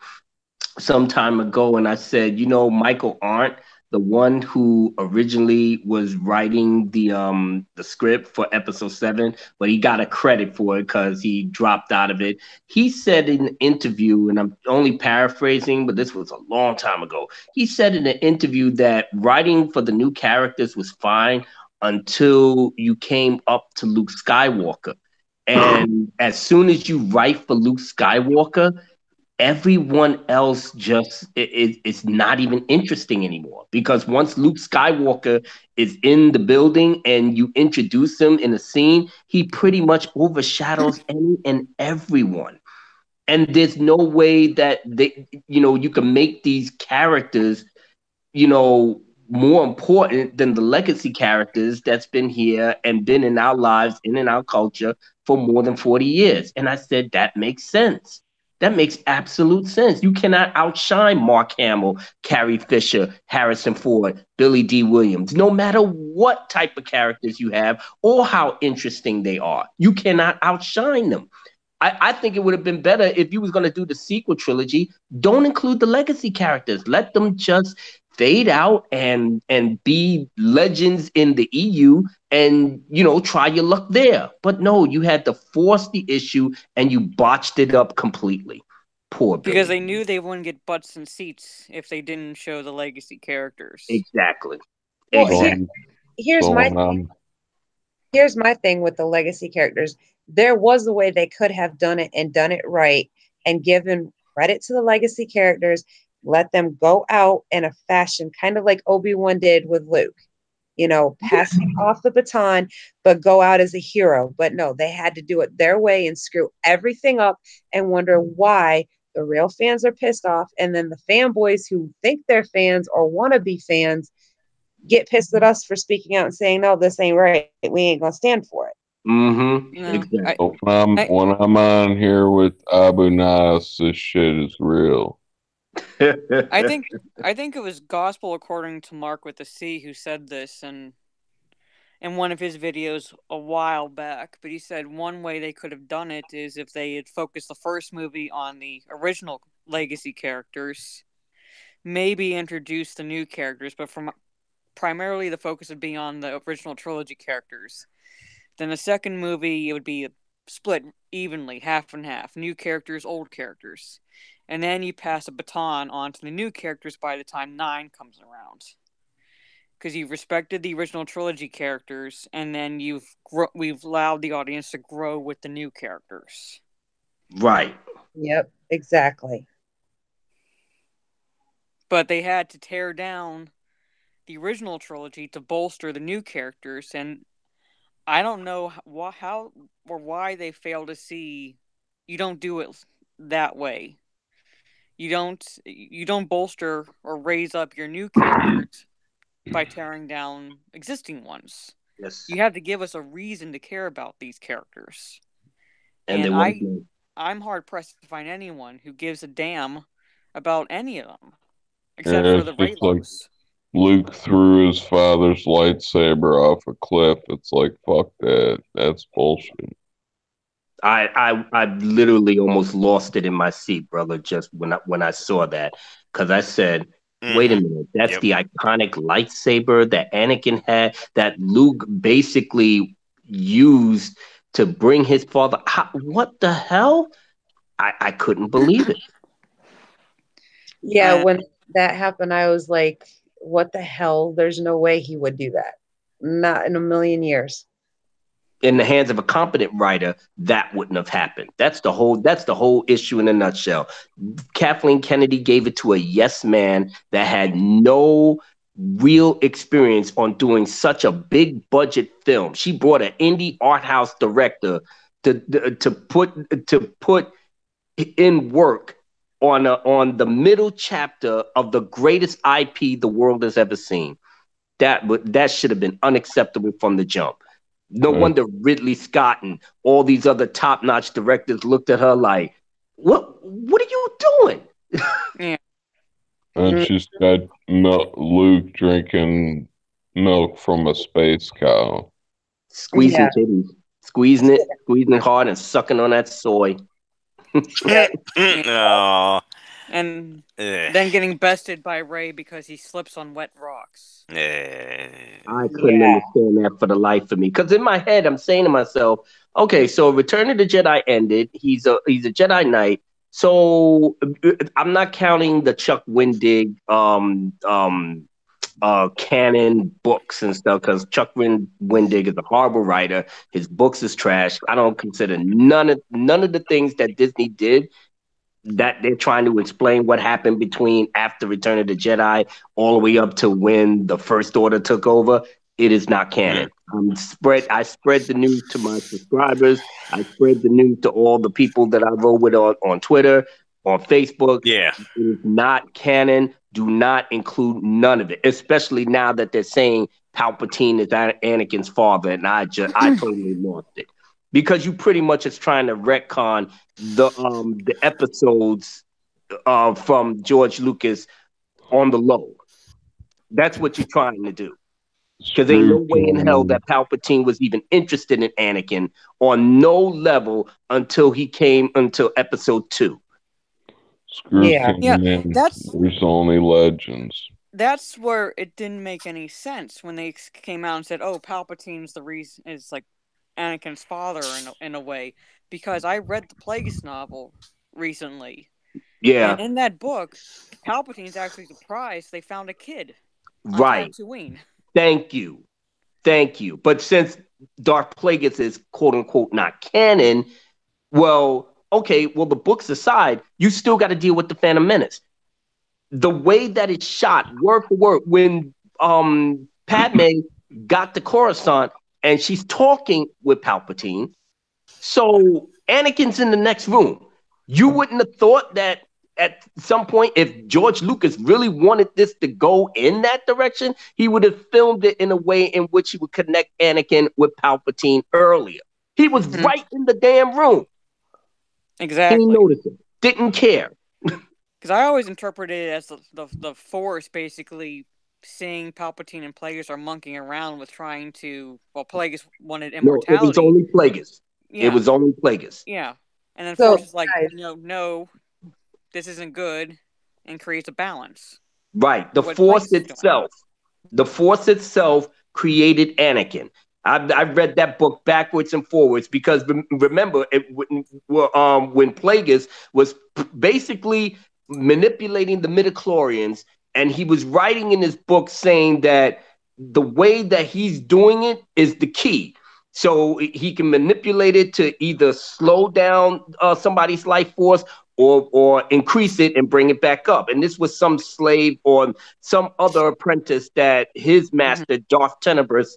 some time ago, and I said, Michael Arndt, the one who originally was writing the script for episode 7, but he got a credit for it because he dropped out of it. He said in an interview, and I'm only paraphrasing, but this was a long time ago. He said in an interview that writing for the new characters was fine until you came up to Luke Skywalker. And as soon as you write for Luke Skywalker, everyone else just it's not even interesting anymore, because once Luke Skywalker is in the building and you introduce him in a scene, he pretty much overshadows any and everyone. And there's no way that you can make these characters more important than the legacy characters that's been here and been in our lives and in our culture for more than 40 years. And I said that makes sense. That makes absolute sense. You cannot outshine Mark Hamill, Carrie Fisher, Harrison Ford, Billy D. Williams, no matter what type of characters you have or how interesting they are. You cannot outshine them. I think it would have been better if you was going to do the sequel trilogy. Don't include the legacy characters. Let them just fade out and be legends in the EU and, try your luck there. But no, you had to force the issue and you botched it up completely. Poor Billy. Because they knew they wouldn't get butts and seats if they didn't show the legacy characters. Exactly. Well, here's my thing with the legacy characters. There was a way they could have done it and done it right and given credit to the legacy characters, let them go out in a fashion kind of like Obi-Wan did with Luke, passing off the baton, but go out as a hero. But no, they had to do it their way and screw everything up and wonder why the real fans are pissed off. And then the fanboys who think they're fans or want to be fans get pissed at us for speaking out and saying, no, this ain't right. We ain't going to stand for it. Mm-hmm. No, Exactly. When I'm on here with Abu Nas, this shit is real. I think it was Gospel According to Mark with a C who said this in one of his videos a while back. But he said one way they could have done it is if they had focused the first movie on the original legacy characters, maybe introduce the new characters, but primarily the focus would be on the original trilogy characters. Then the second movie, it would be split evenly, half and half. New characters, old characters. And then you pass a baton on to the new characters by the time 9 comes around. Because you've respected the original trilogy characters, and then we've allowed the audience to grow with the new characters. Right. Yep, exactly. But they had to tear down the original trilogy to bolster the new characters, and I don't know how or why they fail to see you don't do it that way. You don't bolster or raise up your new characters by tearing down existing ones. Yes. You have to give us a reason to care about these characters. And I'm hard pressed to find anyone who gives a damn about any of them, Yeah, except for it's the just like Raylos. Luke threw his father's lightsaber off a cliff. It's like, fuck that. That's bullshit. I literally almost lost it in my seat, brother, just when I saw that, because I said, wait a minute, that's Yep. the iconic lightsaber that Anakin had, that Luke basically used to bring his father. What the hell? I couldn't believe it. Yeah, when that happened, I was like, what the hell? There's no way he would do that. Not in a million years. In the hands of a competent writer, that wouldn't have happened. That's the whole issue in a nutshell. Kathleen Kennedy gave it to a yes man that had no real experience on doing such a big budget film. She brought an indie art house director to put in work on the middle chapter of the greatest IP the world has ever seen. That should have been unacceptable from the jump. No wonder Ridley Scott and all these other top-notch directors looked at her like, what are you doing? Yeah. And she's got Luke drinking milk from a space cow. Squeezing titties. Squeezing it hard and sucking on that soy. Oh. And then getting bested by Rey because he slips on wet rocks. I couldn't understand that for the life of me. Because in my head, I'm saying to myself, okay, so Return of the Jedi ended. He's a Jedi Knight. So I'm not counting the Chuck Wendig canon books and stuff, because Chuck Wendig is a horrible writer. His books is trash. I don't consider none of the things that Disney did that they're trying to explain what happened between after Return of the Jedi all the way up to when the First Order took over. It is not canon. I spread the news to my subscribers. I spread the news to all the people that I roll with on Twitter, on Facebook. Yeah. It is not canon. Do not include none of it, especially now that they're saying Palpatine is Anakin's father, and I totally lost it. Because you pretty much is trying to retcon the episodes from George Lucas on the low. That's what you're trying to do. Because ain't no way in hell that Palpatine was even interested in Anakin on no level until episode 2. There's only legends. That's where it didn't make any sense when they came out and said, "Oh, Palpatine's the reason." It's like Anakin's father in a way, because I read the Plagueis novel recently. Yeah. And in that book, Palpatine's actually surprised they found a kid on Tatooine. Thank you. But since Darth Plagueis is quote unquote not canon, the books aside, you still got to deal with the Phantom Menace. The way that it's shot, word for word, when Padme got to Coruscant and she's talking with Palpatine, so Anakin's in the next room. You wouldn't have thought that at some point, if George Lucas really wanted this to go in that direction, he would have filmed it in a way in which he would connect Anakin with Palpatine earlier. He was right in the damn room. Exactly. He noticed it. Didn't care. Because I always interpreted it as the Force basically seeing Palpatine and Plagueis are monkeying around with trying to... Well, Plagueis wanted immortality. No, it was only Plagueis. Yeah. It was only Plagueis. Yeah. And then Force is like, no, this isn't good, and creates a balance. Right. The Force itself created Anakin. I've read that book backwards and forwards because remember, when Plagueis was basically manipulating the midichlorians, and he was writing in his book saying that the way that he's doing it is the key. So he can manipulate it to either slow down somebody's life force or increase it and bring it back up. And this was some slave or some other apprentice that his master, Darth Tenebris,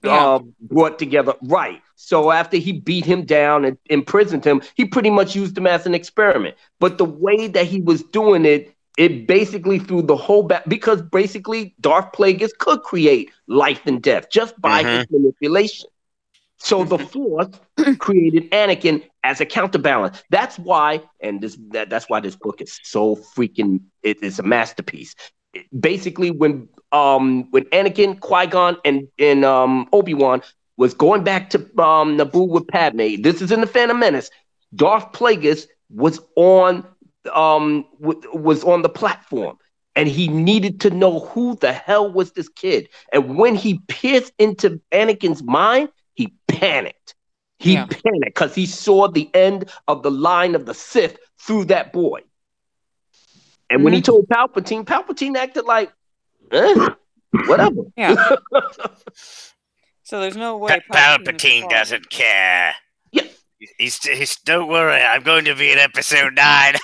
brought together. Right. So after he beat him down and imprisoned him, he pretty much used him as an experiment. But the way that he was doing it, it basically threw the whole back, because basically Darth Plagueis could create life and death just by his manipulation. So the Force created Anakin as a counterbalance. That's why, and that's why this book is so freaking, it is a masterpiece. Basically, when Anakin, Qui-Gon, and Obi-Wan was going back to Naboo with Padme, this is in the Phantom Menace, Darth Plagueis was on the platform, and he needed to know who the hell was this kid. And when he pierced into Anakin's mind, he panicked. He panicked because he saw the end of the line of the Sith through that boy. And when he told Palpatine acted like, whatever. Yeah. So there's no way Palpatine doesn't care. Yeah. He's don't worry, I'm going to be in episode 9.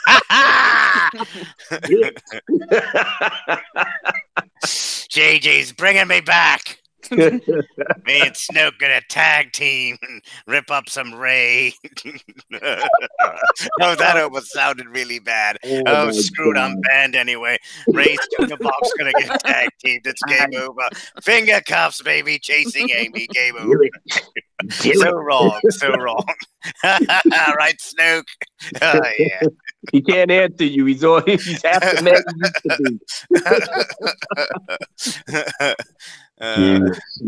JJ's bringing me back. Me and Snoke gonna tag team and rip up some Rey. Oh, that almost sounded really bad. Oh screwed, I'm banned anyway. Rey's Bob's gonna get tag teamed. It's game over. Finger cuffs, baby. Chasing Amy. Game over. So wrong. So wrong. Right, Snoke? Oh, yeah. He can't answer you. He's half the man he used to be.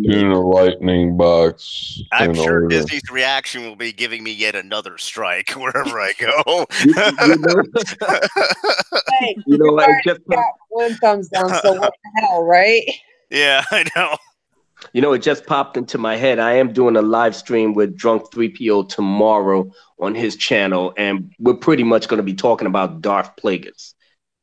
Tune a lightning box. I'm sure Disney's reaction will be giving me yet another strike wherever I go. Hey, I just got one thumbs down, so what the hell, right? Yeah, I know. It just popped into my head. I am doing a live stream with Drunk 3PO tomorrow on his channel, and we're pretty much going to be talking about Darth Plagueis.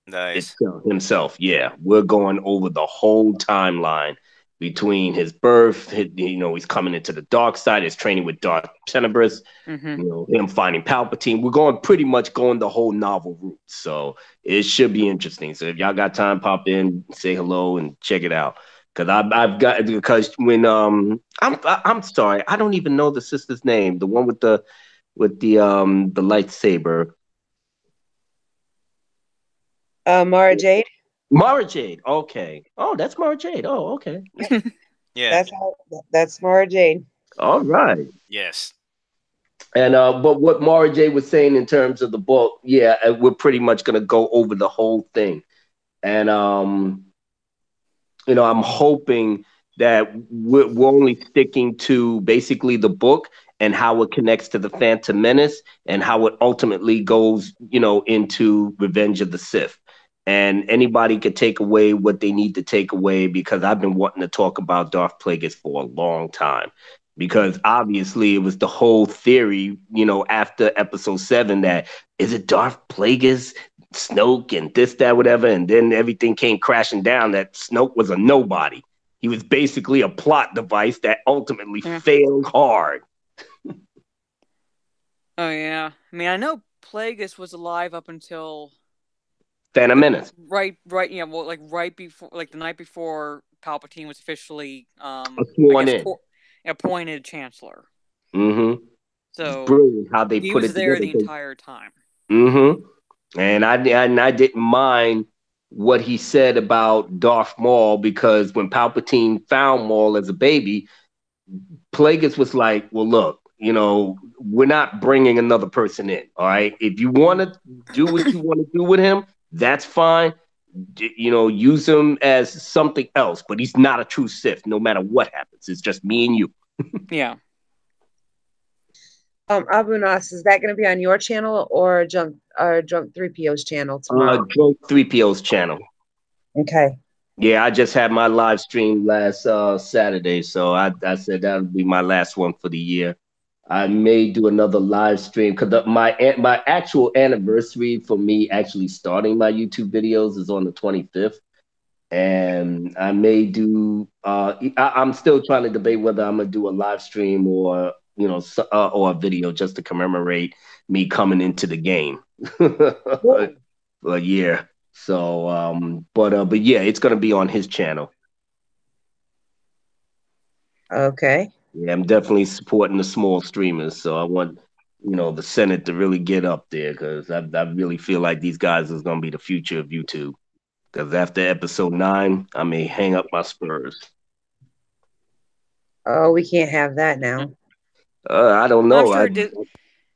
Nice. Himself, yeah. We're going over the whole timeline between his birth, he's coming into the dark side, his training with Darth Tenebris, him finding Palpatine. We're pretty much going the whole novel route. So it should be interesting. So if y'all got time, pop in, say hello, and check it out. Because when I'm sorry, I don't even know the sister's name, the one with the lightsaber. Mara Jade. Mara Jade. Okay. Oh, that's Mara Jade. Oh, okay. Yeah. That's Mara Jade. All right. Yes. And but what Mara Jade was saying in terms of the book, we're pretty much gonna go over the whole thing. And I'm hoping that we're only sticking to basically the book and how it connects to the Phantom Menace and how it ultimately goes, into Revenge of the Sith. And anybody could take away what they need to take away, because I've been wanting to talk about Darth Plagueis for a long time. Because obviously it was the whole theory, after episode 7, that is it Darth Plagueis, Snoke, and this, that, whatever. And then everything came crashing down that Snoke was a nobody. He was basically a plot device that ultimately failed hard. Oh, yeah. I mean, I know Plagueis was alive up until Phantom Menace. Right, yeah, well, right before, the night before Palpatine was officially appointed Chancellor. Mm-hmm. So it's brilliant how they put it together. He was there the entire time. Mm-hmm. And I didn't mind what he said about Darth Maul, because when Palpatine found Maul as a baby, Plagueis was like, well, look, we're not bringing another person in, all right? If you want to do what you want to do with him, that's fine. Use him as something else, but he's not a true Sith, no matter what happens. It's just me and you. Yeah. Abu Nas, is that going to be on your channel or Drunk 3PO's channel tomorrow? Drunk 3PO's channel. Okay. Yeah, I just had my live stream last Saturday, so I said that would be my last one for the year. I may do another live stream because my actual anniversary for me actually starting my YouTube videos is on the 25th, and I may do. I'm still trying to debate whether I'm gonna do a live stream or or a video just to commemorate me coming into the game for a year. So, but yeah, it's gonna be on his channel. Okay. Yeah, I'm definitely supporting the small streamers. So I want, the Senate to really get up there because I really feel like these guys is gonna be the future of YouTube. Because after episode 9, I may hang up my spurs. Oh, we can't have that now. I don't know.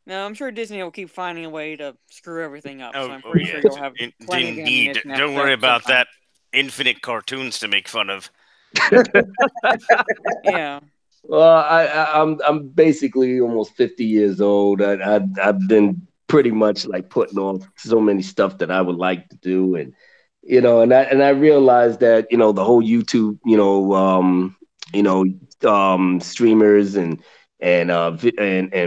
I'm sure Disney will keep finding a way to screw everything up. Oh, So I'm pretty sure you'll have plenty of indeed. ammunition Don't after worry episode about 9. that. Infinite cartoons to make fun of. Yeah. Well, I'm basically almost 50 years old. I've been pretty much like putting off so many stuff that I would like to do, and I realized that the whole YouTube streamers and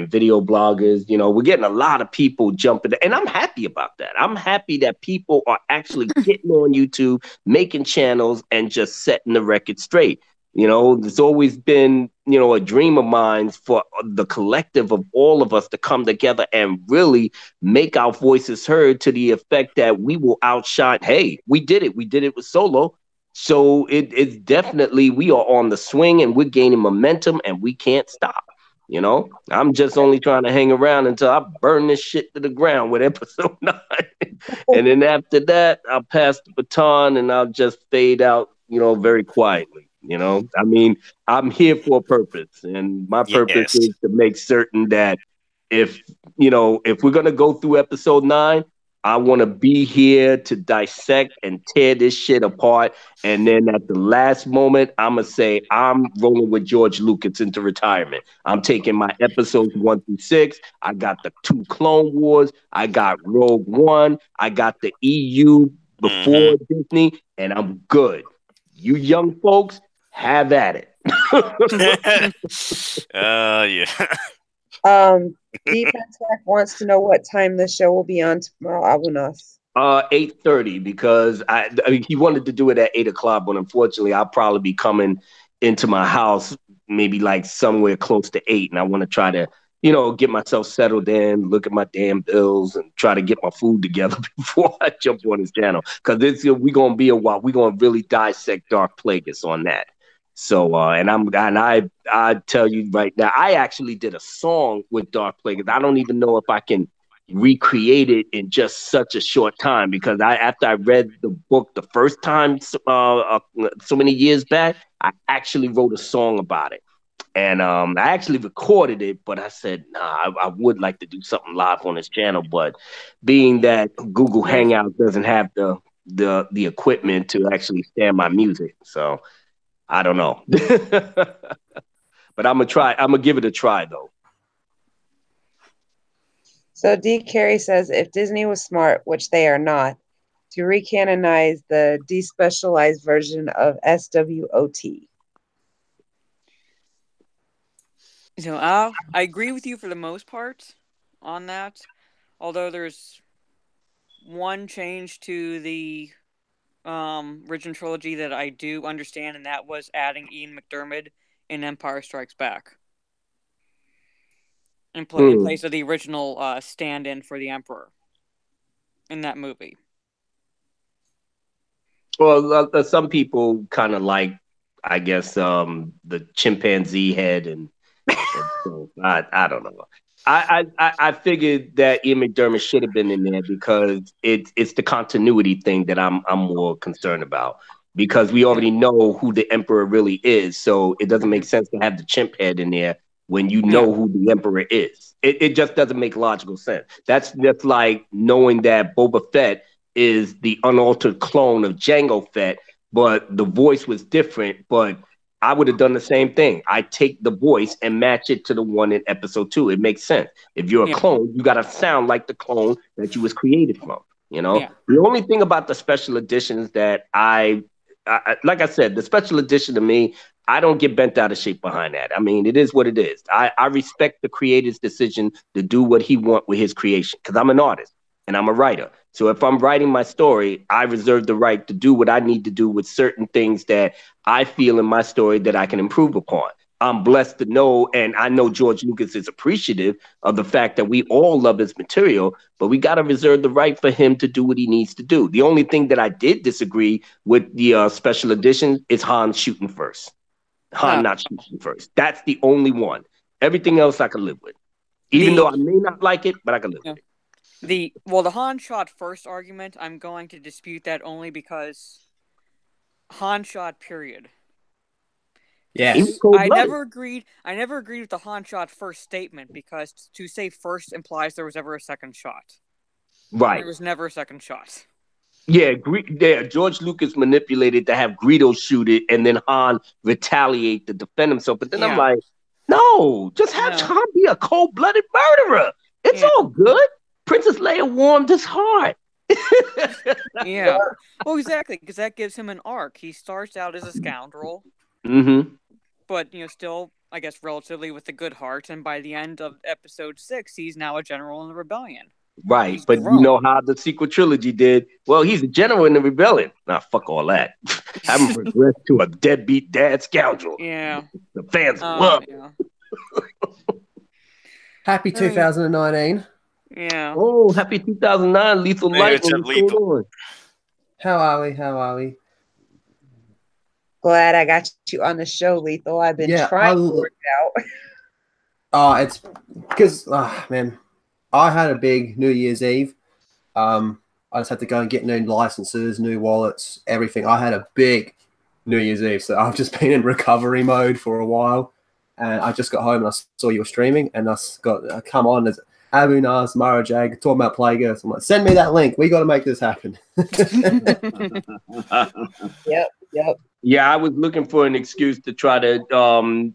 video bloggers, we're getting a lot of people jumping, and I'm happy about that. I'm happy that people are actually getting on YouTube, making channels, and just setting the record straight. There's always been, a dream of mine for the collective of all of us to come together and really make our voices heard to the effect that we will outshine. Hey, we did it. We did it with Solo. So it's definitely, we are on the swing and we're gaining momentum and we can't stop. I'm just only trying to hang around until I burn this shit to the ground with episode 9. And then after that, I'll pass the baton and I'll just fade out, very quietly. I mean, I'm here for a purpose, and my purpose is to make certain that if we're going to go through episode 9, I want to be here to dissect and tear this shit apart. And then at the last moment, I'm going to say, I'm rolling with George Lucas into retirement. I'm taking my episodes 1 through 6. I got the 2 Clone Wars. I got Rogue One. I got the EU before Disney, and I'm good. You young folks, have at it. Yeah. Defense Tech wants to know what time the show will be on tomorrow, Abunas. 8:30, because I mean, he wanted to do it at 8:00, but unfortunately I'll probably be coming into my house maybe like somewhere close to 8, and I want to try to get myself settled in, look at my damn bills, and try to get my food together before I jump on his channel. Because we're gonna be a while. We're gonna really dissect Dark Plagueis on that. So I tell you right now, I actually did a song with Dark Plagueis. I don't even know if I can recreate it in just such a short time, because after I read the book the first time so many years back, I actually wrote a song about it. And I actually recorded it, but I said, nah, I would like to do something live on this channel. But being that Google Hangout doesn't have the equipment to actually stand my music, so I don't know. But I'm gonna give it a try though. So D. Carey says, if Disney was smart, which they are not, to recanonize the despecialized version of SWOT. So I agree with you for the most part on that, although there's one change to the original trilogy that I do understand, and that was adding Ian McDiarmid in Empire Strikes Back in place of the original stand-in for the Emperor in that movie. Well, some people kind of like, I guess, the chimpanzee head, and so I don't know. I figured that Ian McDiarmid should have been in there because it's the continuity thing that I'm more concerned about, because we already know who the Emperor really is. So it doesn't make sense to have the chimp head in there when you know who the Emperor is. It just doesn't make logical sense. That's just like knowing that Boba Fett is the unaltered clone of Jango Fett, but the voice was different. But I would have done the same thing. I take the voice and match it to the one in episode 2. It makes sense. If you're a clone, you got to sound like the clone that you was created from. The only thing about the special editions that I like I said, the special edition to me, I don't get bent out of shape behind that. I mean, it is what it is. I respect the creator's decision to do what he wants with his creation because I'm an artist and I'm a writer. So if I'm writing my story, I reserve the right to do what I need to do with certain things that I feel in my story that I can improve upon. I'm blessed to know, and I know George Lucas is appreciative of the fact that we all love his material, but we got to reserve the right for him to do what he needs to do. The only thing that I did disagree with the special edition is Han shooting first. Han not shooting first. That's the only one. Everything else I can live with. Even though I may not like it, but I can live with it. The Han shot first argument, I'm going to dispute that only because Han shot, period. Yes. I never agreed with the Han shot first statement because to say first implies there was ever a second shot. Right. There was never a second shot. Yeah, George Lucas manipulated to have Greedo shoot it and then Han retaliate to defend himself. But then I'm like, no, just have Han be a cold-blooded murderer. It's all good. Princess Leia warmed his heart. Yeah. Well, exactly, because that gives him an arc. He starts out as a scoundrel. Mm-hmm. But, still, I guess, relatively with a good heart. And by the end of episode 6, he's now a general in the rebellion. Right, He's but grown. you know how the sequel trilogy did? Well, he's a general in the rebellion. Nah, fuck all that. Have him regress to a deadbeat dad scoundrel. Yeah. The fans love it. Yeah. Happy 2019. Yeah. Oh, happy 2009, Lethal Lightning. What's going on? How are we? Glad I got you on the show, Lethal. I've been trying to work it out. It's because, man, I had a big New Year's Eve. I just had to go and get new licenses, new wallets, everything. I had a big New Year's Eve, so I've just been in recovery mode for a while. And I just got home and I saw you were streaming, and I got come on as Abu Nas, Mara Jag, talking about Plagueis. I'm like, send me that link. We got to make this happen. Yep. Yeah, I was looking for an excuse to try to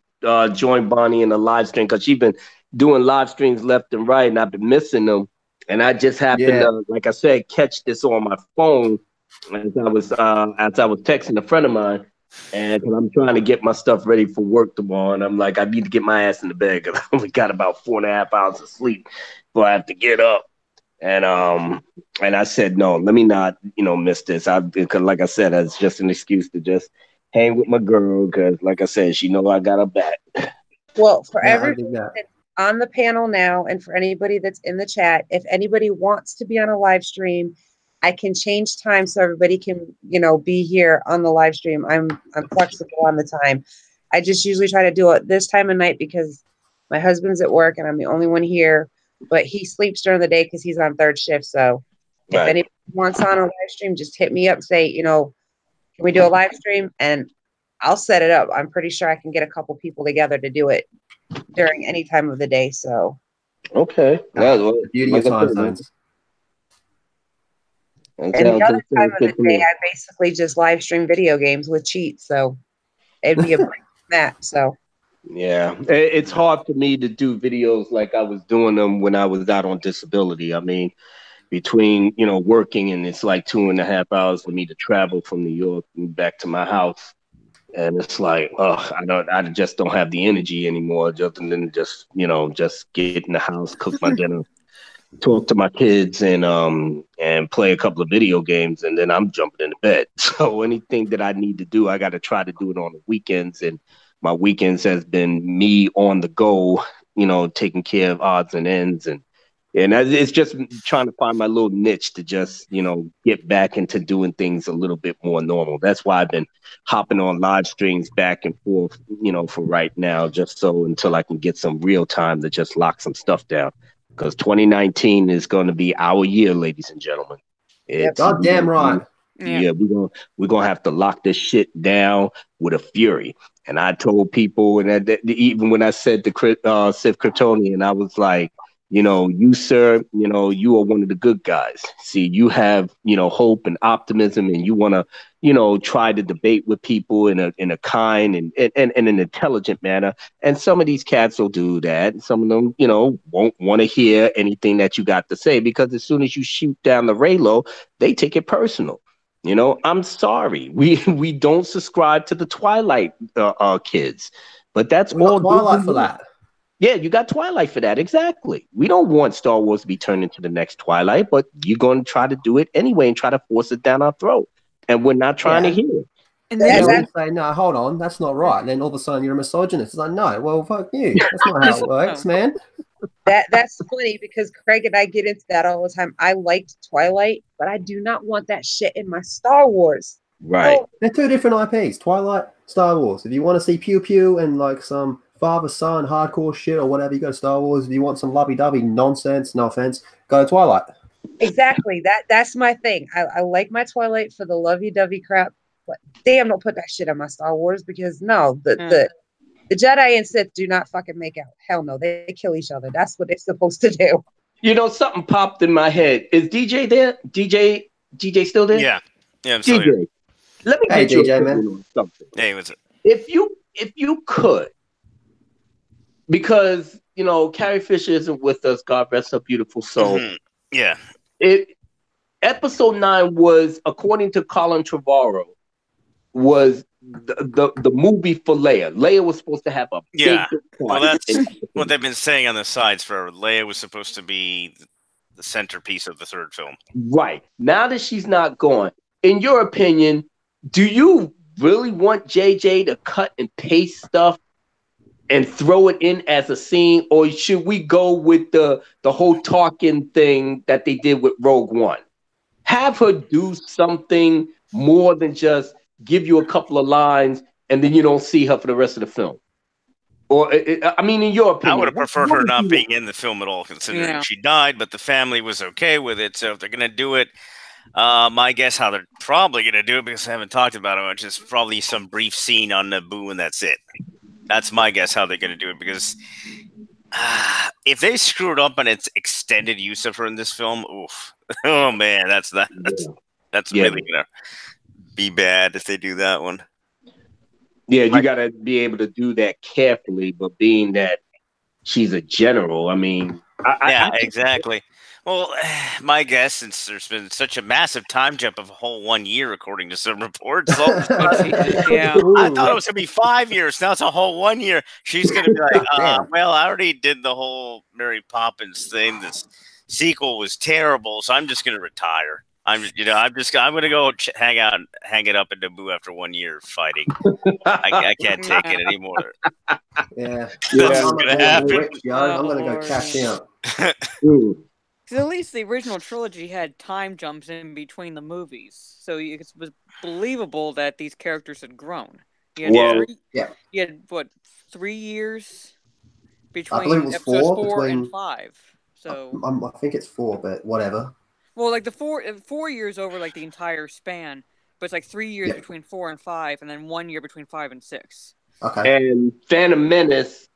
join Bonnie in a live stream because she's been doing live streams left and right, and I've been missing them. And I just happened to, like I said, catch this on my phone as I was texting a friend of mine, and I'm trying to get my stuff ready for work tomorrow. And I'm like, I need to get my ass in the bed because I only got about 4.5 hours of sleep before I have to get up. And I said, no, let me not, miss this. Because like I said, it's just an excuse to just hang with my girl. Because like I said, she know I got her back. Well, for everybody that's on the panel now, and for anybody that's in the chat, if anybody wants to be on a live stream, I can change time so everybody can, be here on the live stream. I'm flexible on the time. I just usually try to do it this time of night because my husband's at work and I'm the only one here. But he sleeps during the day because he's on third shift. So if anybody wants on a live stream, just hit me up. Say, can we do a live stream? And I'll set it up. I'm pretty sure I can get a couple people together to do it during any time of the day. So okay, well, beauty of time zones. And the other time of the day, I basically just live stream video games with cheats. So it'd be a break from that. So. Yeah, it's hard for me to do videos like I was doing them when I was out on disability. I mean, between, working and it's like 2.5 hours for me to travel from New York and back to my house. And it's like, I just don't have the energy anymore other than just get in the house, cook my dinner, talk to my kids and play a couple of video games. And then I'm jumping into bed. So anything that I need to do, I got to try to do it on the weekends. And my weekends has been me on the go, taking care of odds and ends. And it's just trying to find my little niche to just, get back into doing things a little bit more normal. That's why I've been hopping on live streams back and forth, for right now, just so until I can get some real time to just lock some stuff down. Because 2019 is going to be our year, ladies and gentlemen. God damn right. Yeah, we're gonna have to lock this shit down with a fury. And I told people, and even when I said to Sif Kryptonian, I was like, you, sir, you are one of the good guys. See, you have, hope and optimism, and you want to, try to debate with people in a kind and an intelligent manner. And some of these cats will do that. Some of them, won't want to hear anything that you got to say because as soon as you shoot down the Raylo, they take it personal. You know, I'm sorry. We don't subscribe to the Twilight kids, but that's We got all. Twilight for that. Yeah, you got Twilight for that. Exactly. We don't want Star Wars to be turned into the next Twilight, but you're going to try to do it anyway and try to force it down our throat. And we're not trying to hear it. And Yeah, then, we say, no, hold on, that's not right. And then all of a sudden you're a misogynist. It's like, no, well, fuck you. That's not how it works, man. That's funny because Craig and I get into that all the time. I liked Twilight, but I do not want that shit in my Star Wars. Right. So, They're two different IPs, Twilight, Star Wars. If you want to see pew pew and like some father-son hardcore shit or whatever, you go to Star Wars. If you want some lovey-dovey nonsense, no offense, go to Twilight. exactly. That's my thing. I like my Twilight for the lovey-dovey crap, but damn, don't put that shit on my Star Wars because no, the Jedi and Sith do not fucking make out. Hell no, they kill each other. That's what they're supposed to do. You know, something popped in my head. Is DJ there? DJ still there? Yeah, I'm still DJ, here. let me Hey, get you DJ, a man. on something. Hey, what's it? If you could, because you know Carrie Fisher isn't with us. God rest her beautiful soul. Mhm. Yeah. Episode 9 was, according to Colin Trevorrow, was the movie for Leia. Leia was supposed to have a Yeah. big Well, part that's in what they've been saying on the sides forever. Leia was supposed to be the centerpiece of the third film. Right. Now that she's not gone, in your opinion, do you really want JJ to cut and paste stuff and throw it in as a scene, or should we go with the whole talking thing that they did with Rogue One? Have her do something more than just give you a couple of lines and then you don't see her for the rest of the film. Or, I mean, in your opinion, I would have preferred her would not you being in the film at all, considering Yeah. she died, but the family was okay with it. So if they're going to do it, my guess how they're probably going to do it, because I haven't talked about it much, is probably some brief scene on Naboo and that's it. That's my guess how they're going to do it, because if they screwed up on its extended use of her in this film, oof. Oh man, that's Yeah. really going to be bad if they do that one. Yeah, you got to be able to do that carefully, but being that she's a general, I mean, Exactly. Well, my guess, since there's been such a massive time jump of a whole 1 year, according to some reports, Yeah. I thought it was going to be 5 years. Now it's a whole 1 year. She's going to be like, Damn. well, I already did the whole Mary Poppins thing. This sequel was terrible, so I'm just going to retire. I'm going to go hang it up in Naboo after 1 year of fighting. I can't take it anymore. Yeah. That's I'm gonna happen. rich, yo. I'm going to go cash out. Because at least the original trilogy had time jumps in between the movies, so it was believable that these characters had grown. You had Well, you had what, 3 years between believe it was episodes 4 between- and 5. So I think it's 4, but whatever. well, like the 4 years over like the entire span, but it's like 3 years between 4 and 5, and then 1 year between 5 and 6. Okay. and Phantom Menace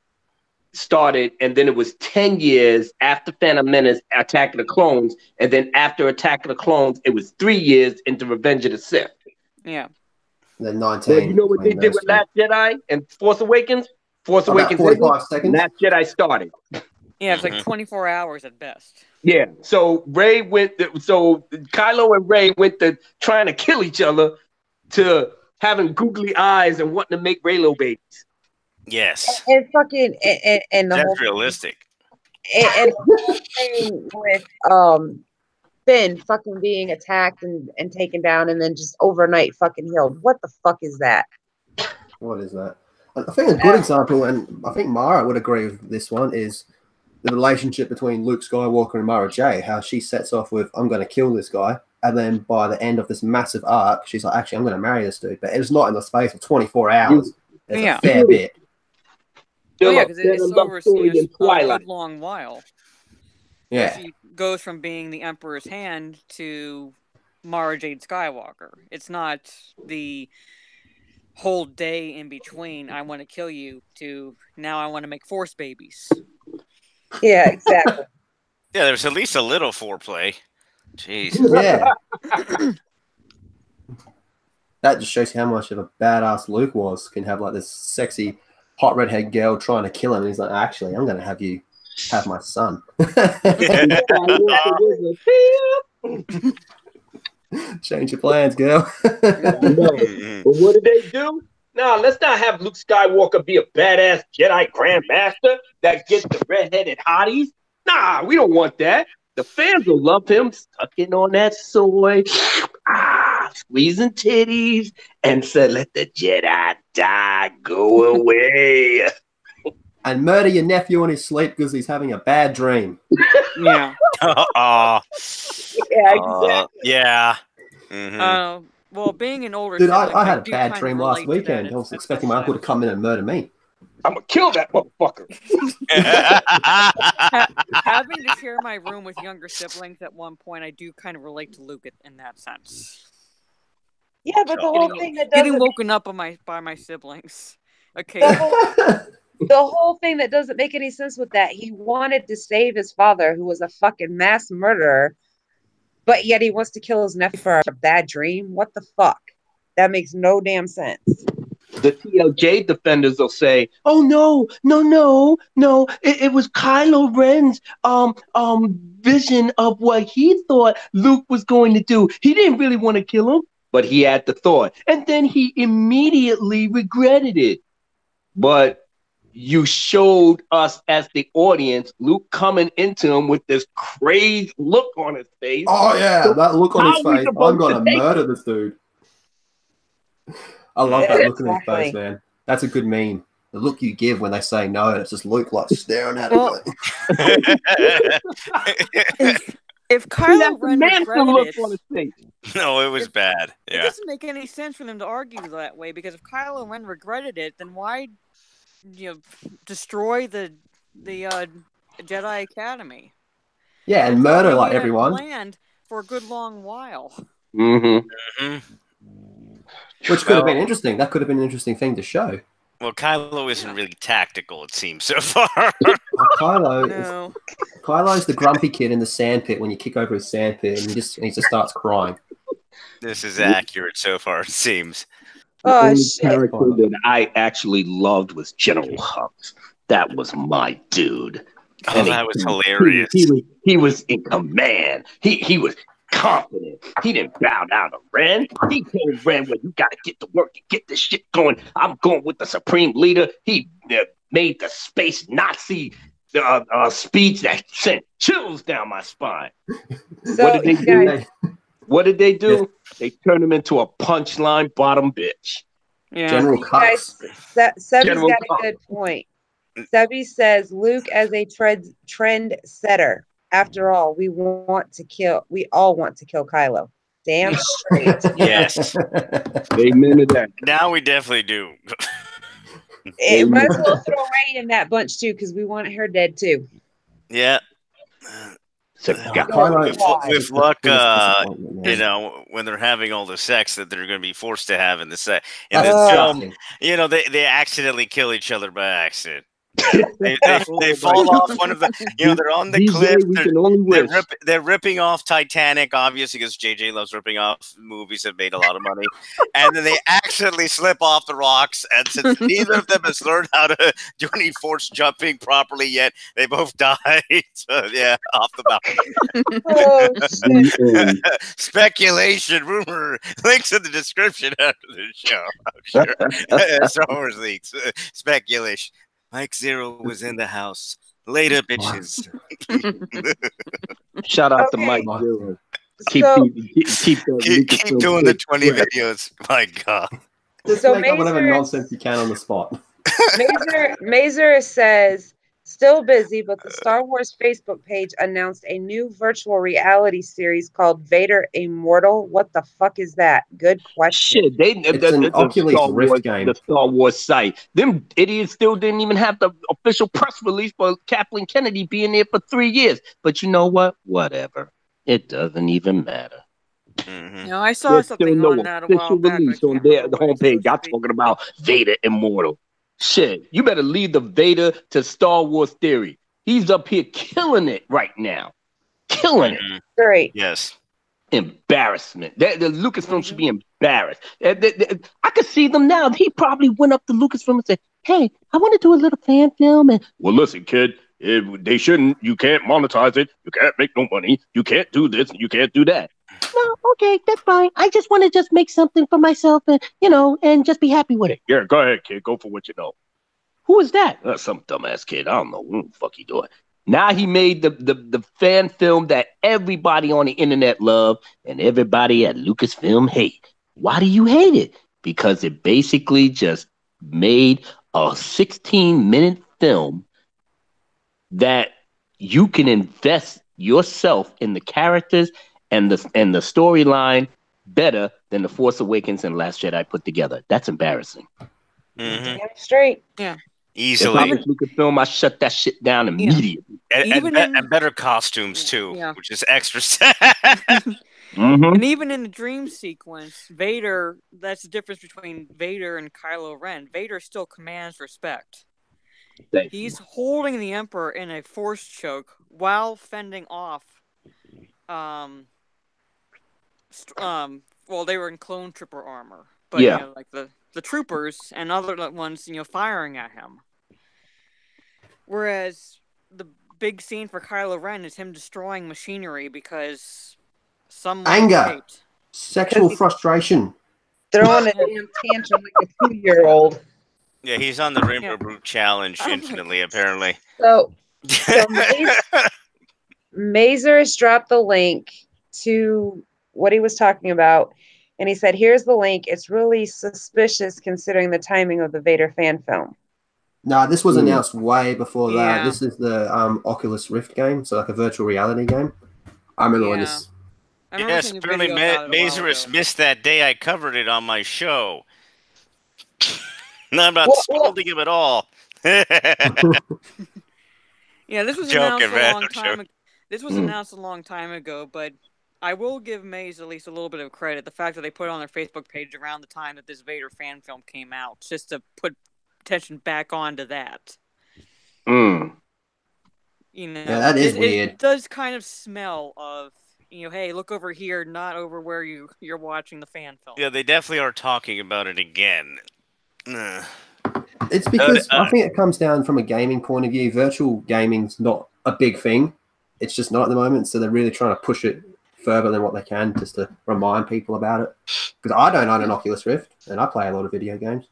started, and then it was 10 years after Phantom Menace, Attack of the Clones, and then after Attack of the Clones, it was 3 years into Revenge of the Sith. Yeah. And then 19. Then you know what they between did those with two. Last Jedi and Force Awakens? Force About Awakens 45 seconds. Last Jedi started. Yeah, it's like 24 hours at best. Yeah. So Kylo and Rey went to trying to kill each other to having googly eyes and wanting to make Reylo babies. Yes, And fucking and the whole that's realistic. and thing with Finn fucking being attacked and taken down and then just overnight fucking healed. What the fuck is that? What is that? I think a good example, and I think Mara would agree with this one, is the relationship between Luke Skywalker and Mara Jade. How she sets off with, I'm going to kill this guy. And then by the end of this massive arc, she's like, actually, I'm going to marry this dude. But it's not in the space of 24 hours. It's Yeah. a fair bit. Oh, yeah, Still because a it's love over story in a Twilight. good long while. Yeah. She goes from being the Emperor's hand to Mara Jade Skywalker. It's not the whole day in between, I want to kill you, to now I want to make Force babies. Yeah, exactly. Yeah, there's at least a little foreplay. Jeez. Yeah. That just shows you how much of a badass Luke was. Can have like this sexy, hot redhead girl trying to kill him. And he's like, actually, I'm going to have you have my son. Change your plans, girl. No. But what did they do? Nah, let's not have Luke Skywalker be a badass Jedi Grandmaster that gets the redheaded hotties. Nah, we don't want that. The fans will love him sucking on that soy, squeezing titties, and said, let the Jedi die, go away. And murder your nephew in his sleep because he's having a bad dream. Yeah. Yeah, exactly. Yeah. Mhm. Well, being an older Dude, sibling, I had a do bad kind of dream relate last to weekend. that. I was It's expecting my uncle to come in and murder me. I'm going to kill that motherfucker. Having to share my room with younger siblings at one point, I do kind of relate to Luke in that sense. Yeah, but the whole thing that Getting doesn't woken up by my siblings. Okay. the whole thing that doesn't make any sense with that, he wanted to save his father, who was a fucking mass murderer, but yet he wants to kill his nephew for a bad dream. What the fuck? That makes no damn sense. The TLJ defenders will say, "Oh no, it was Kylo Ren's vision of what he thought Luke was going to do. He didn't really want to kill him, but he had the thought, and then he immediately regretted it. But you showed us as the audience Luke coming into him with this crazed look on his face. Oh, yeah, that look on his How are we face. I'm supposed going to to take murder this dude. I love Yeah, that look on his exactly. face, man. That's a good meme. The look you give when they say no, and it's just Luke like staring at Well, him. if He Kylo had the Ren manson regretted look it, on his face. No, it was bad. it Yeah. doesn't make any sense for them to argue that way, because if Kylo Ren regretted it, then why destroy the Jedi Academy? Yeah, and It's murder something like he had everyone. planned for a good long while. Mm-hmm. Which could have been interesting. That could have been an interesting thing to show. Well, Kylo isn't really tactical, it seems so far. Kylo's the grumpy kid in the sandpit when you kick over his sandpit and he just starts crying. This is accurate so far, it seems. The Oh, only shit. character that I actually loved was General Hux. That was my dude. Oh, that was hilarious. He was in command. He was confident. He didn't bow down to Ren. He told Ren, well, you got to get to work and get this shit going. I'm going with the supreme leader. He made the space Nazi speech that sent chills down my spine. So, What did they do? guys, What did they do? Yeah. They turned him into a punchline bottom bitch. Yeah. General guys, Hux. Sebby's General got a good point. Sebby says Luke as a trend setter. After all, we all want to kill Kylo. Damn straight. Yes. Amen to that. Now we definitely do. It might as well throw Ray in that bunch too, because we want her dead too. Yeah. So, With luck, Disappointment, you man. know, when they're having all the sex that they're going to be forced to have in the set in That's the film, disgusting. you know, they accidentally kill each other by accident. They fall off one of the, you know, they're on the cliff. we can only wish. They're ripping off Titanic, obviously, because JJ loves ripping off movies that made a lot of money. And then they accidentally slip off the rocks. And since neither of them has learned how to do any force jumping properly yet, they both died. So, yeah, off the mountain. Oh, shit. Speculation, rumor, links in the description after the show. I'm sure. Star Wars leaks. Speculation. Mike Zero was in the house. Later, bitches. Shout out to Okay. Mike Zero. Keep So, Keep doing the 20 videos. My God. Just So make up whatever Mazer- nonsense you can on the spot. Mazer says, still busy, but the Star Wars Facebook page announced a new virtual reality series called Vader Immortal. What the fuck is that? Good question. Shit, It's an Oculus Rift game. The Star Wars site. Them idiots still didn't even have the official press release for Kathleen Kennedy being there for 3 years. But you know what? Whatever. It doesn't even matter. Mhm. No, I saw There's something still on no that a while official back. I release on can't their remember what it's homepage. supposed Y'all to be. talking about Vader Immortal. Shit, you better leave the Vader to Star Wars theory. He's up here killing it right now. Killing it. Mhm. Great. Yes. Embarrassment. The Lucasfilm should be embarrassed. I could see them now. He probably went up to Lucasfilm and said, hey, I want to do a little fan film. And well, listen, kid, they shouldn't. You can't monetize it. You can't make no money. You can't do this. You can't do that. No, okay, that's fine. I just want to just make something for myself and, and just be happy with it. Yeah, go ahead, kid. Go for what you know. Who is that? Some dumbass kid. I don't know what the fuck he doing. Now he made the fan film that everybody on the internet love and everybody at Lucasfilm hate. Why do you hate it? Because it basically just made a 16-minute film that you can invest yourself in the characters and the storyline better than The Force Awakens and Last Jedi put together. That's embarrassing. Mhm. Damn straight. Yeah. If I Easily. was Lucasfilm, I shut that shit down immediately. And better costumes too, Yeah. which is extra sad. Mm-hmm. And even in the dream sequence, Vader, that's the difference between Vader and Kylo Ren. Vader still commands respect. He's holding the Emperor in a force choke while fending off well, they were in clone trooper armor, but Yeah. like the troopers and other ones, firing at him. Whereas the big scene for Kylo Ren is him destroying machinery because someone Anger. hate. Sexual frustration. Throwing a damn tantrum like a 2-year-old. Yeah, he's on the Rainbow Brute Challenge infinitely, apparently. So Mazer has dropped the link to what he was talking about. And he said, here's the link. It's really suspicious considering the timing of the Vader fan film. No, this was announced way before that. Yeah. This is the Oculus Rift game, so like a virtual reality game. I remember when this. I remember Yes, seeing a apparently video about it a while Mazurus ago. missed that day I covered it on my show. No, I'm not Well, scolding him at all. Yeah, this was Joking, announced a man, long I'm time joking. ago. This was announced a long time ago, but I will give Maze at least a little bit of credit. The fact that they put it on their Facebook page around the time that this Vader fan film came out, just to put attention back onto that. Mm. Yeah, that is weird. It does kind of smell of, hey, look over here, not over where you're watching the fan film. Yeah, they definitely are talking about it again. Ugh. It's because I think it comes down from a gaming point of view. Virtual gaming's not a big thing. It's just not at the moment. So they're really trying to push it further than what they can just to remind people about it. Because I don't own an Oculus Rift and I play a lot of video games.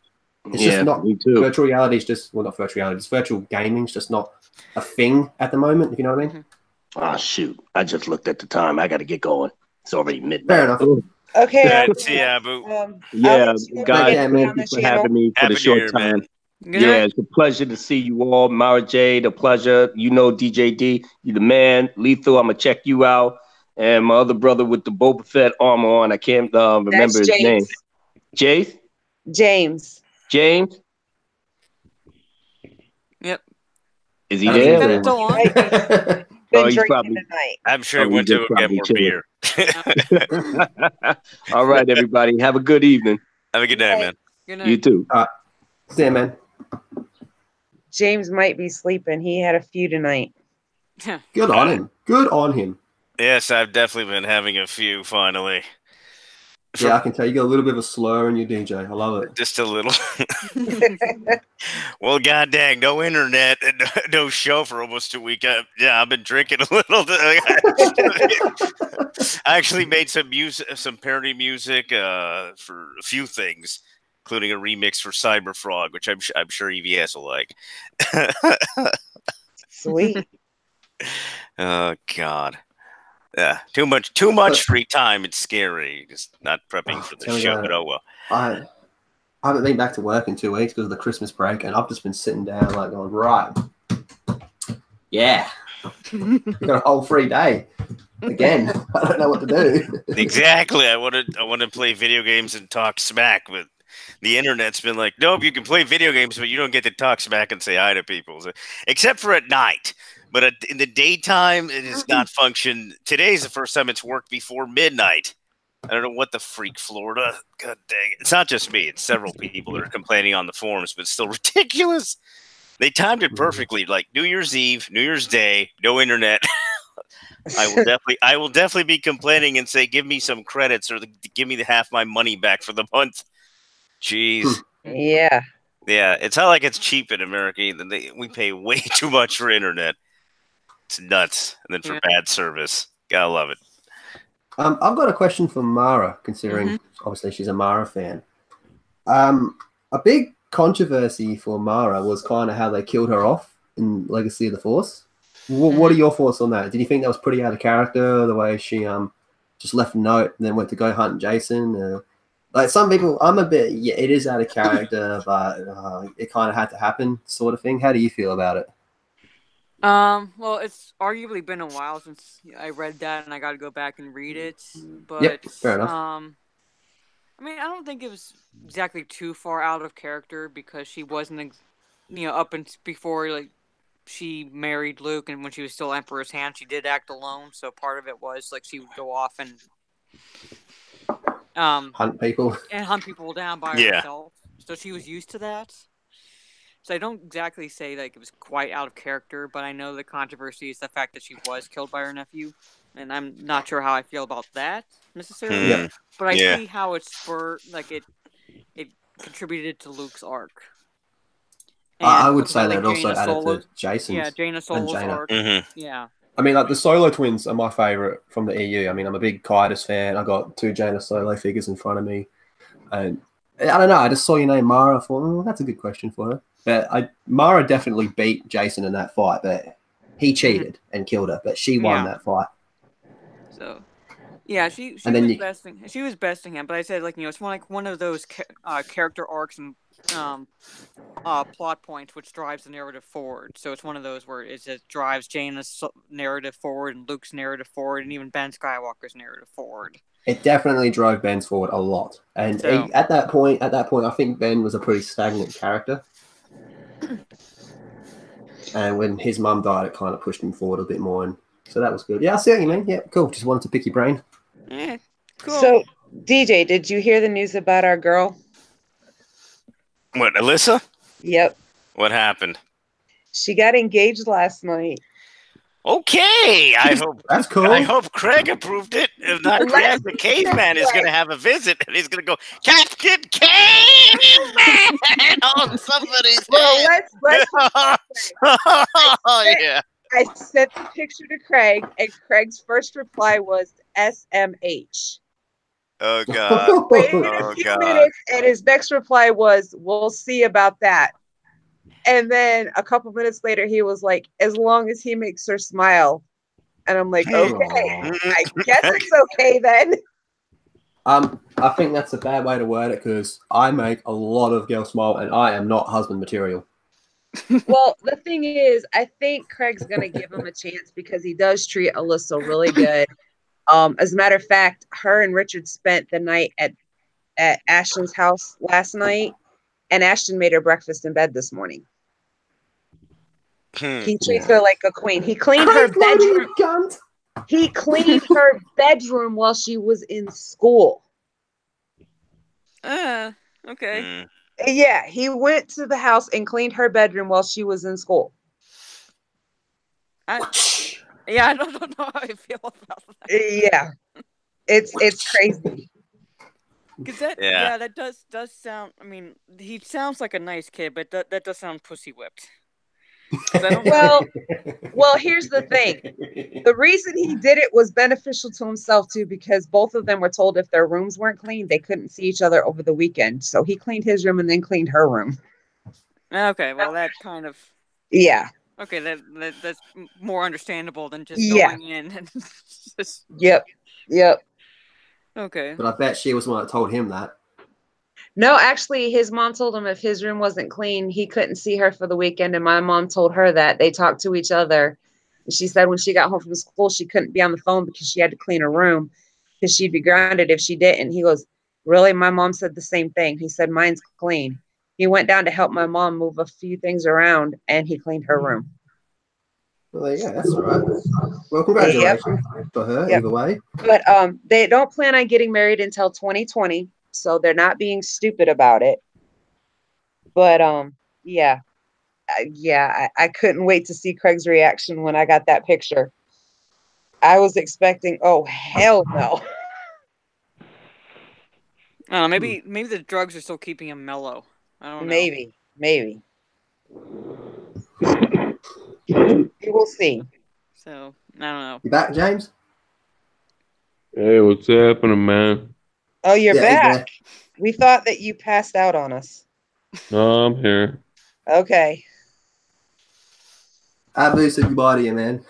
It's just not me too. virtual reality is just not virtual reality. It's virtual gaming's just not a thing at the moment, if you know what I mean. Ah, shoot. I just looked at the time. I got to get going. It's already midnight. Fair enough. Okay. Yeah, Boo. Yeah, guys, Yeah, thank you for having me for Happy the New short Year, time. man. Yeah, it's a pleasure to see you all. Mara Jade, a pleasure. DJ D, you the man. Lethal, I'm going to check you out. And my other brother with the Boba Fett armor on, I can't remember his name. Jace? James. James? Yep. Is he there? Still on? Been he's drinking probably. tonight. I'm sure he he went to just go get probably more beer. All right, everybody. Have a good evening. Have a good night, man. Good night. You too. See ya, man. James might be sleeping. He had a few tonight. Good on him. Good on him. Yes, I've definitely been having a few finally. Yeah, I can tell you got a little bit of a slur in your DJ. I love it. Just a little. Well, god dang, no internet and no show for almost a week. I've been drinking a little. I actually made some music, some parody music for a few things, including a remix for Cyberfrog, which I'm sure EVS will like. Sweet. Oh God. Yeah, too much free time. It's scary. Just not prepping for the tell me show. about But it. oh well. I haven't been back to work in 2 weeks because of the Christmas break, and I've just been sitting down like going, right, yeah, got a whole free day. Again, I don't know what to do. Exactly. I want to play video games and talk smack, but the internet's been like, nope, you can play video games, but you don't get to talk smack and say hi to people, except for at night. But in the daytime, it has not functioned. Today's the first time it's worked before midnight. I don't know what the freak, Florida. God dang it. It's not just me. It's several people that are complaining on the forums, but it's still ridiculous. They timed it perfectly, like New Year's Eve, New Year's Day, no internet. I will definitely be complaining and say, give me some credits or give me half my money back for the month. Jeez. Yeah. Yeah, it's not like it's cheap in America. We pay way too much for internet. It's nuts. And then for bad service. Gotta love it. I've got a question for Mara, considering obviously she's a Mara fan. A big controversy for Mara was kind of how they killed her off in Legacy of the Force. What are your thoughts on that? Did you think that was pretty out of character, the way she just left a note and then went to go hunt Jason? Like some people, I'm a bit, yeah, it is out of character, but it kind of had to happen, sort of thing. How do you feel about it? Well, it's arguably been a while since I read that, and I got to go back and read it. But Yep, fair enough. I mean, I don't think it was exactly too far out of character because she wasn't, up and before like she married Luke, and when she was still Emperor's hand, she did act alone. So part of it was like she would go off and Hunt people down by Yeah. herself. So she was used to that. So I don't exactly say like it was quite out of character, but I know the controversy is the fact that she was killed by her nephew, and I'm not sure how I feel about that necessarily. Yeah. But I Yeah. see how it spurred, like it contributed to Luke's arc. I And would say that it fulfilling also Jaina added Solo's- to Jason's. Yeah, Jaina Solo's Jaina. arc. Mm-hmm. Yeah. I mean, like the Solo twins are my favorite from the EU. I mean, I'm a big Kaitis fan. I got 2 Jaina Solo figures in front of me, and I don't know. I just saw your name, Mara. I thought, that's a good question for her. But Mara definitely beat Jason in that fight, but he cheated and killed her. But she won that fight. So, yeah, she And then was besting. She was besting him, but I said it's one of those character arcs and plot points which drives the narrative forward. So it's one of those where it just drives Jaina's narrative forward and Luke's narrative forward and even Ben Skywalker's narrative forward. It definitely drove Ben's forward a lot. And So- at that point, I think Ben was a pretty stagnant character. And when his mum died, it kind of pushed him forward a bit more. And so that was good. Yeah, I see what you mean. Yeah, cool. Just wanted to pick your brain. Yeah, cool. So, DJ, did you hear the news about our girl? What, Alyssa? Yep. What happened? She got engaged last night. Okay, I hope That's cool. I hope Craig approved it. If not, Craig, the caveman is going to have a visit, and he's going to go, Captain Caveman on somebody's Well, head. let's Oh, yeah. I sent the picture to Craig, and Craig's first reply was SMH. Oh, God. Waited Oh, a few God. minutes, and his next reply was, "We'll see about that." And then a couple minutes later, he was like, "As long as he makes her smile." And I'm like, "Okay, I guess it's okay then." I think that's a bad way to word it because I make a lot of girls smile and I am not husband material. Well, the thing is, I think Craig's gonna give him a chance because he does treat Alyssa really good. As a matter of fact, her and Richard spent the night at Ashton's house last night, and Ashton made her breakfast in bed this morning. He treats her like a queen. He cleaned her bedroom. He cleaned her bedroom while she was in school. Okay. Yeah, he went to the house and cleaned her bedroom while she was in school. I don't know how I feel about that. Yeah, it's crazy. Because that does sound. I mean, he sounds like a nice kid, but that does sound pussy whipped. Well, here's the thing. The reason he did it was beneficial to himself too, because both of them were told if their rooms weren't clean, they couldn't see each other over the weekend. So he cleaned his room and then cleaned her room. Okay, well that kind of Yeah. Okay, that's more understandable than just Yeah. going in and just. Yep. Okay. But I bet she was the one that told him that. No, actually, his mom told him if his room wasn't clean, he couldn't see her for the weekend. And my mom told her that they talked to each other. And she said when she got home from school, she couldn't be on the phone because she had to clean her room because she'd be grounded if she didn't. He goes, "Really?" My mom said the same thing. He said, "Mine's clean." He went down to help my mom move a few things around, and he cleaned her room. Well, there you go. That's all right. Well, congratulations for her, either way. But they don't plan on getting married until 2020, so they're not being stupid about it. But I couldn't wait to see Craig's reaction when I got that picture. I was expecting, oh hell no. I don't know, maybe the drugs are still keeping him mellow. I don't know. Maybe. We will see. So I don't know. You back, James? Hey, what's happening, man? Oh, you're Yeah, he's back. there. We thought that you passed out on us. No, I'm here. Okay. Abu said goodbye to you, man.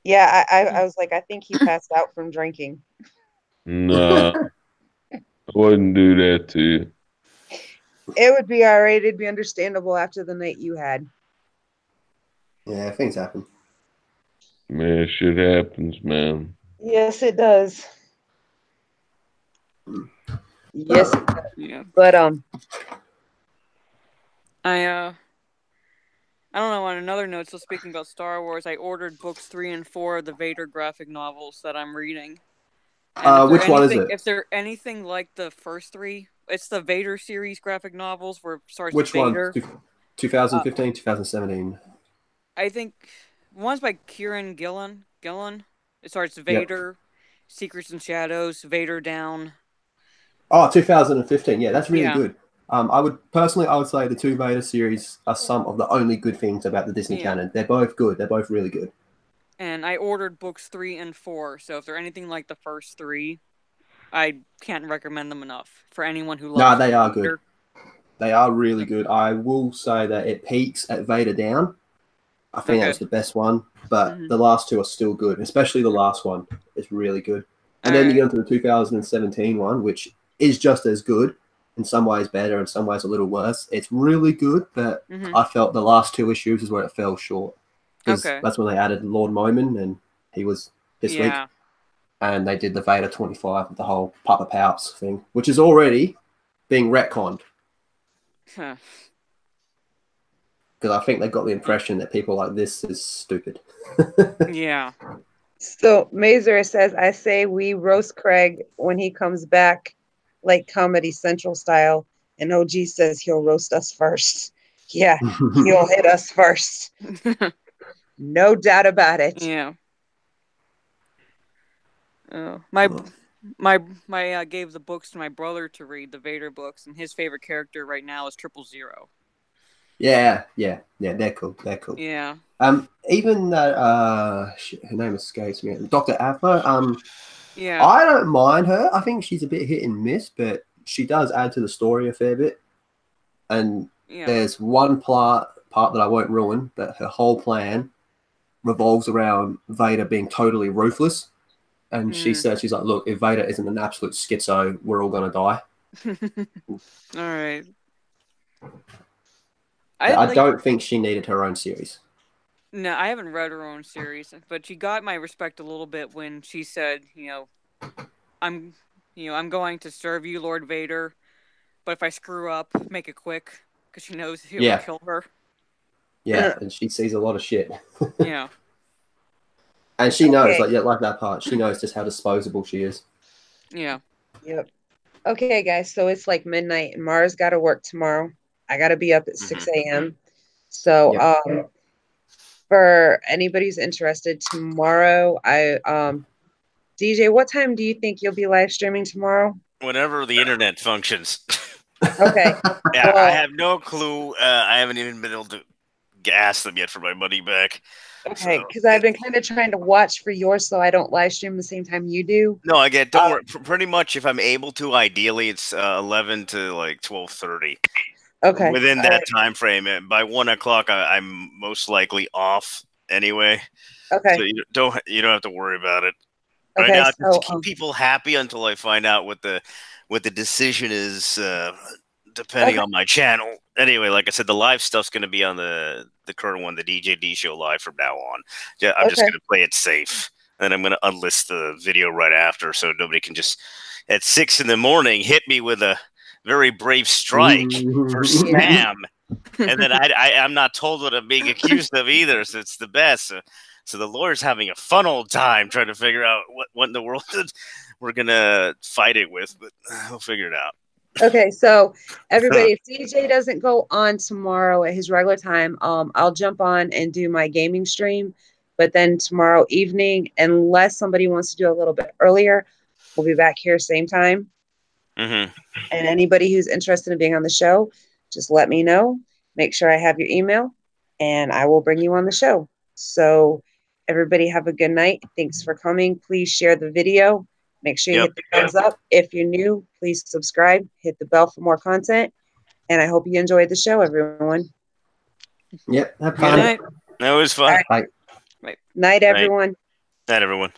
Yeah, I was like, I think he passed out from drinking. Nah, I wouldn't do that to you. It would be all right. It'd be understandable after the night you had. Yeah, things happen. Man, shit happens, man. Yes, it does. Yes, it does. Yeah. But I don't know. On another note, so speaking about Star Wars, I ordered books 3 and 4 of the Vader graphic novels that I'm reading. And Which one is it? if they're anything like the first 3, it's the Vader series graphic novels where it starts Which with one? Vader. 2015, 2017. I think one's by Kieran Gillen. It starts Vader, Secrets and Shadows, Vader Down. Oh, 2015. Yeah, that's really Yeah. good. I would say the two Vader series are some of the only good things about the Disney Yeah. canon. They're both good. They're both really good. And I ordered books 3 and 4, so if they're anything like the first 3, I can't recommend them enough for anyone who No, loves they are Vader. good. They are really good. I will say that it peaks at Vader Down. I think Okay. that's the best one, but Mhm. the last two are still good, especially the last one is really good. And then you get into the 2017 one, which is just as good, in some ways better, in some ways a little worse. It's really good, but Mhm. I felt the last 2 issues is where it fell short. Because Okay. that's when they added Lord Momin, and he was this week. Yeah. And they did the Vader 25 with the whole Papa Pouts thing, which is already being retconned. Huh. Because I think they got the impression that people like this is stupid. Yeah. so Mazer says, I say we roast Craig when he comes back, like Comedy Central style. And OG says he'll roast us first. Yeah, he'll hit us first. No doubt about it. Yeah. My gave the books to my brother to read, the Vader books, and his favorite character right now is 000. Yeah, they're cool. They're cool. Yeah. Even that her name escapes me. Dr. Aphra. Yeah. I don't mind her. I think she's a bit hit and miss, but she does add to the story a fair bit. And Yeah. there's one part that I won't ruin, but her whole plan revolves around Vader being totally ruthless. And she says, she's like, look, if Vader isn't an absolute schizo, we're all gonna die. All right. I don't think she needed her own series. No, I haven't read her own series, but she got my respect a little bit when she said, I'm going to serve you, Lord Vader, but if I screw up, make it quick, because she knows he will kill her. Yeah, and she sees a lot of shit. Yeah. And she knows, like that part, she knows just how disposable she is. Yeah. Yep. Okay, guys, so it's like midnight, and Mara's got to work tomorrow. I got to be up at 6 a.m. So, for anybody who's interested, tomorrow, DJ, what time do you think you'll be live streaming tomorrow? Whenever the internet functions. Okay. Yeah, I have no clue. I haven't even been able to ask them yet for my money back. Okay, because I've been kind of trying to watch for yours so I don't live stream the same time you do. No, I get. Don't worry. Pretty much, if I'm able to, ideally, it's 11 to like 12:30. Okay. Within that time frame, and by 1 o'clock, I'm most likely off anyway. Okay. So you don't have to worry about it. Right Okay, now, so, just to keep people happy until I find out what the decision is, depending on my channel. Anyway, like I said, the live stuff's going to be on the current one, the DJD show live from now on. Yeah, I'm just going to play it safe, and I'm going to unlist the video right after, so nobody can just at 6 in the morning hit me with a very brave strike for spam, and then I'm not told what I'm being accused of either. So it's the best. So the lawyer's having a fun old time trying to figure out what in the world we're gonna fight it with, but we'll figure it out. Okay, so everybody, if DJ doesn't go on tomorrow at his regular time, I'll jump on and do my gaming stream. But then tomorrow evening, unless somebody wants to do a little bit earlier, we'll be back here same time. Mm-hmm. And anybody who's interested in being on the show, just let me know. Make sure I have your email, and I will bring you on the show. So Everybody have a good night. Thanks for coming. Please share the video. Make sure you hit the thumbs up. If you're new, please subscribe. Hit the bell for more content. And I hope you enjoyed the show, everyone. Yep. Have Good fun. night. That was fun. All right. Bye. Night, everyone. Night, everyone.